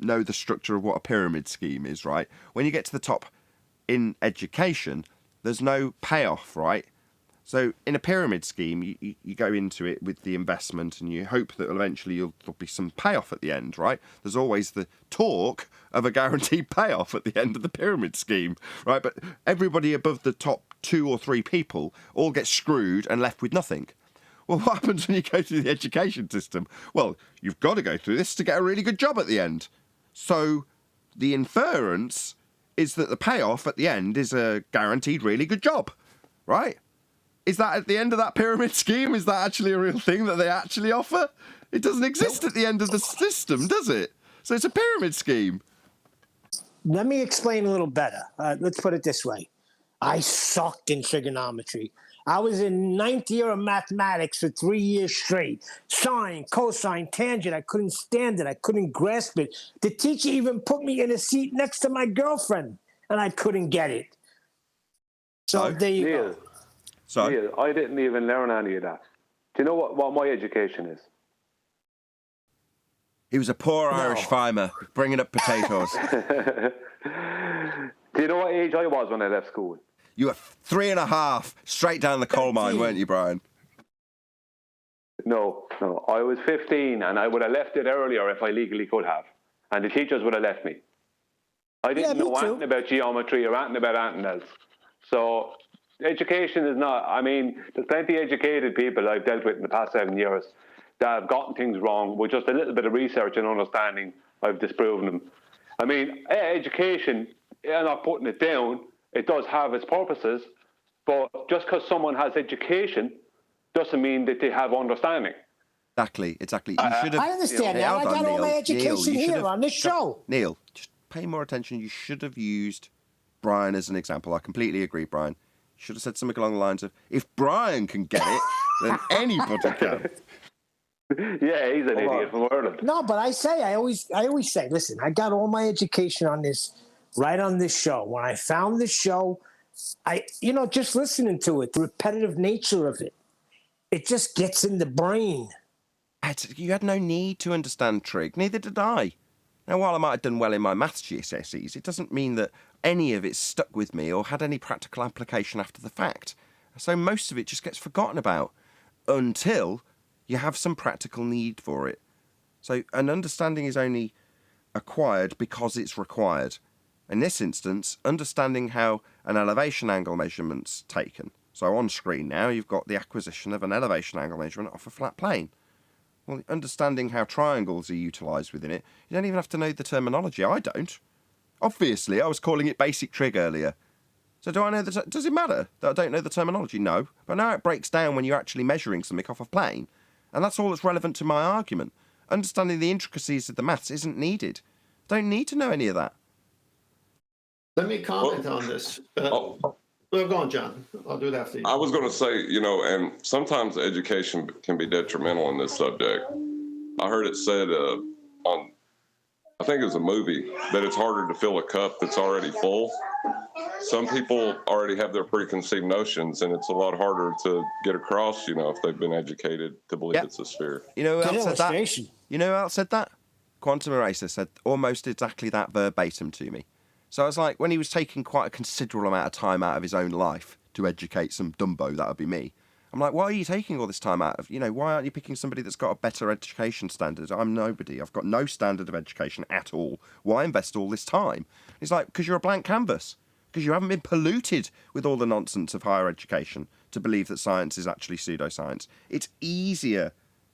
know the structure of what a pyramid scheme is, right? When you get to the top in education, there's no payoff, right? So in a pyramid scheme, you go into it with the investment and you hope that eventually there'll be some payoff at the end, right? There's always the talk of a guaranteed payoff at the end of the pyramid scheme, right? But everybody above the top 2 or 3 people all get screwed and left with nothing. Well, what happens when you go through the education system? Well, you've got to go through this to get a really good job at the end. So the inference is that the payoff at the end is a guaranteed really good job, right? Is that at the end of that pyramid scheme? Is that actually a real thing that they actually offer? It doesn't exist at the end of the system, does it? So it's a pyramid scheme. Let me explain a little better. Let's put it this way. I sucked in trigonometry. I was in 9th year of mathematics for 3 years straight. Sine, cosine, tangent. I couldn't stand it. I couldn't grasp it. The teacher even put me in a seat next to my girlfriend, and I couldn't get it. So there you go. So Neil, I didn't even learn any of that. Do you know what my education is? He was a poor Irish farmer bringing up potatoes. Do you know what age I was when I left school? You were 3.5, straight down the coal mine, weren't you, Brian? No. I was 15, and I would have left it earlier if I legally could have. And the teachers would have left me. I didn't know anything about geometry or anything about anything else. So education is not, I mean, there's plenty of educated people I've dealt with in the past 7 years that have gotten things wrong with just a little bit of research and understanding. I've disproven them. I mean, education, I'm not putting it down, it does have its purposes, but just because someone has education doesn't mean that they have understanding. Exactly. You should have. I understand that. I got all my education here on this show. Neil, just pay more attention. You should have used Brian as an example. I completely agree, Brian. You should have said something along the lines of, if Brian can get it, then anybody can. Yeah, he's an idiot from Ireland. No, but I always say, listen, I got all my education on this, right on this show. When I found this show, just listening to it, the repetitive nature of it, it just gets in the brain. You had no need to understand trig, neither did I. Now, while I might have done well in my maths GCSEs, it doesn't mean that any of it stuck with me or had any practical application after the fact. So most of it just gets forgotten about until you have some practical need for it. So an understanding is only acquired because it's required. In this instance, understanding how an elevation angle measurement's taken. So on screen now, you've got the acquisition of an elevation angle measurement off a flat plane. Well, understanding how triangles are utilised within it, you don't even have to know the terminology. I don't. Obviously, I was calling it basic trig earlier. So do I know does it matter that I don't know the terminology? No. But now it breaks down when you're actually measuring something off a plane. And that's all that's relevant to my argument. Understanding the intricacies of the maths isn't needed. Don't need to know any of that. Let me comment on this. Well, go on, John. I'll do it after you. I was going to say, and sometimes education can be detrimental in this subject. I heard it said I think it was a movie, that it's harder to fill a cup that's already full. Some people already have their preconceived notions, and it's a lot harder to get across, if they've been educated to believe it's a sphere. You know who else said that? You know who else said that? Quantum Eraser said almost exactly that verbatim to me. So I was like, when he was taking quite a considerable amount of time out of his own life to educate some Dumbo, that would be me. I'm like, why are you taking all this time out of, why aren't you picking somebody that's got a better education standard? I'm nobody. I've got no standard of education at all. Why invest all this time? He's like, because you're a blank canvas. Because you haven't been polluted with all the nonsense of higher education to believe that science is actually pseudoscience. It's easier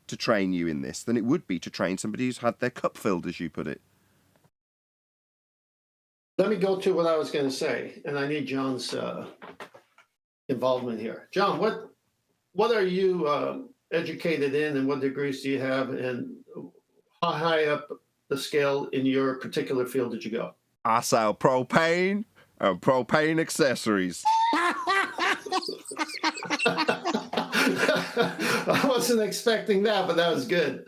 to train you in this than it would be to train somebody who's had their cup filled, as you put it. Let me go to what I was going to say, and I need John's involvement here. John, what are you educated in, and what degrees do you have, and how high up the scale in your particular field did you go? I sell propane and propane accessories. I wasn't expecting that, but that was good.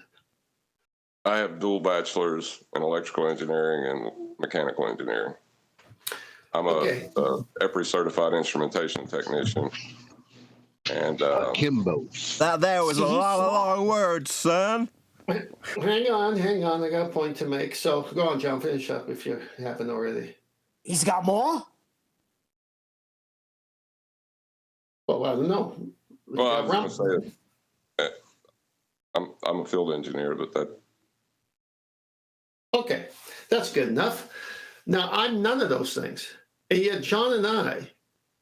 I have dual bachelors in electrical engineering and mechanical engineering. I'm a EPRI certified instrumentation technician. And Kimbo. That there was a lot of long words, son. Hang on. I got a point to make. So go on, John, finish up if you haven't already. He's got more? Well, I don't know. Well, I was going to say, I'm a field engineer, but that. Okay, that's good enough. Now, I'm none of those things. And yet John and I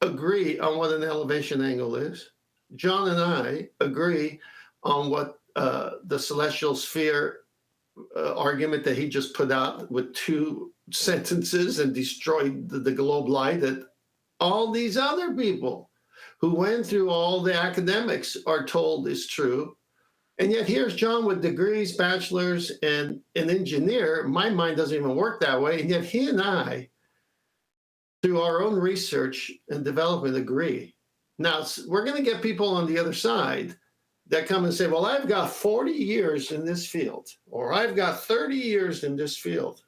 agree on what an elevation angle is. John and I agree on what the celestial sphere argument that he just put out with 2 sentences and destroyed the globe light, that all these other people who went through all the academics are told is true. And yet here's John with degrees, bachelor's, and an engineer. My mind doesn't even work that way. And yet he and I, through our own research and development, agree. Now, we're going to get people on the other side that come and say, well, I've got 40 years in this field, or I've got 30 years in this field.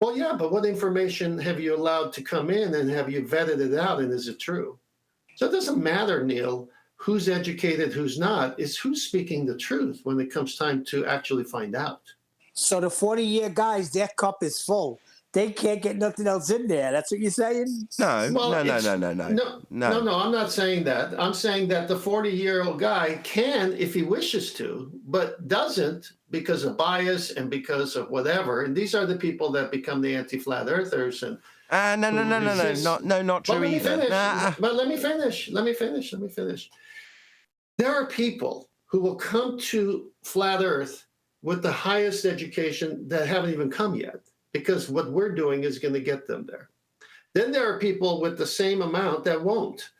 Well, yeah, but what information have you allowed to come in, and have you vetted it out, and is it true? So it doesn't matter, Neil, who's educated, who's not. It's who's speaking the truth when it comes time to actually find out. So the 40-year guys, their cup is full. they can't get nothing else in there. That's what you're saying? No, Well, no. No, I'm not saying that. I'm saying that the 40-year-old guy can, if he wishes to, but doesn't because of bias and because of whatever. And these are the people that become the anti-flat earthers. And no, not true either. But let me finish. There are people who will come to flat Earth with the highest education that haven't even come yet, because what we're doing is going to get them there. Then there are people with the same amount that won't.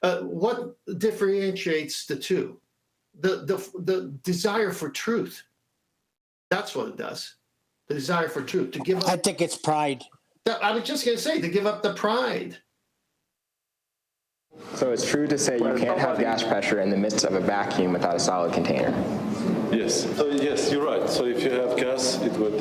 What differentiates the two? The desire for truth. That's what it does. The desire for truth. To give up. I think it's pride. I was just going to say, to give up the pride. So it's true to say you can't have gas pressure in the midst of a vacuum without a solid container? Yes. So yes, you're right. So if you have gas, it would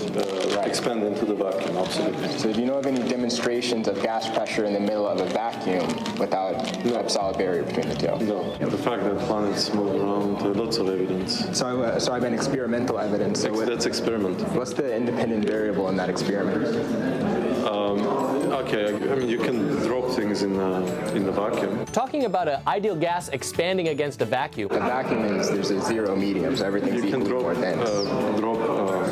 expand into the vacuum, absolutely. So do you know of any demonstrations of gas pressure in the middle of a vacuum without a solid barrier between the two? No. The fact that planets move around, lots of evidence. So I meant experimental evidence. So that's experiment. What's the independent variable in that experiment? Okay, I mean, you can drop things in the vacuum. Talking about an ideal gas expanding against a vacuum. A vacuum means there's a zero medium, so everything's equally more dense. Drop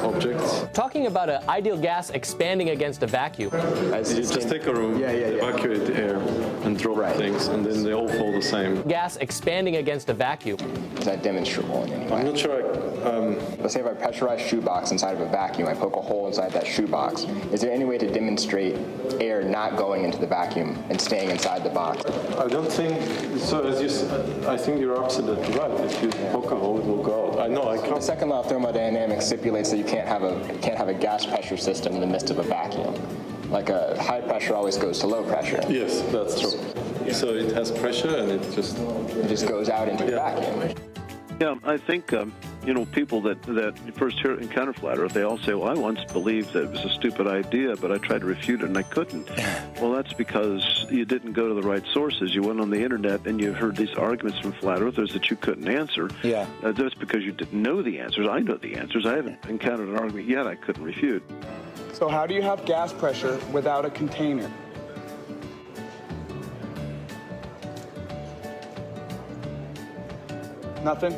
objects. Talking about an ideal gas expanding against a vacuum. You just take a room, evacuate the air, and drop things, and then they all fall the same. Gas expanding against a vacuum. Is that demonstrable in any way? I'm not sure. Let's say if I pressurize shoebox inside of a vacuum, I poke a hole inside that shoebox. Is there any way to demonstrate air not going into the vacuum and staying inside the box? I don't think so. As you said, I think you're absolutely right. If you poke a hole, it will go out. I know. I can't. The second law of thermodynamics stipulates that you can't have a gas pressure system in the midst of a vacuum. Like a high pressure always goes to low pressure. Yes, that's true. So it has pressure and it just goes out into the vacuum. Yeah, I think, people that first encounter flat Earth, they all say, well, I once believed that it was a stupid idea, but I tried to refute it and I couldn't. Well, that's because you didn't go to the right sources. You went on the internet and you heard these arguments from flat Earthers that you couldn't answer. Yeah. Just because you didn't know the answers. I know the answers. I haven't encountered an argument yet I couldn't refute. So how do you have gas pressure without a container? Nothing?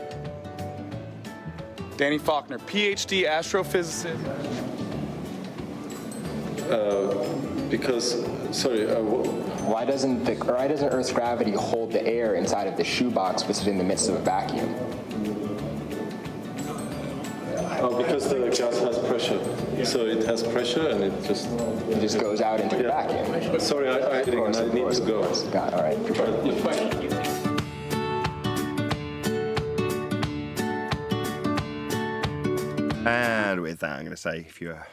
Danny Faulkner, PhD astrophysicist. Why doesn't Earth's gravity hold the air inside of the shoebox, which is in the midst of a vacuum? Because the gas has pressure. So it has pressure and it just goes out into the vacuum. Sorry, I need to go. Got it. All right. And with that, I'm going to say, if you're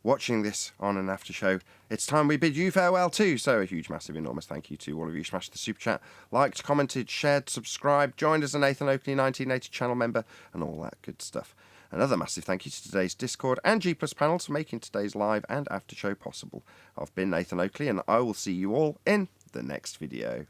watching this on an after show, it's time we bid you farewell too. So a huge, massive, enormous thank you to all of you. Smashed the super chat, liked, commented, shared, subscribed, joined as a Nathan Oakley 1980 channel member, and all that good stuff. Another massive thank you to today's Discord and G Plus panels for making today's live and after show possible. I've been Nathan Oakley, and I will see you all in the next video.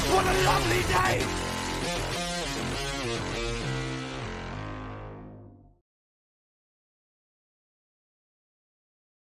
What a lovely day!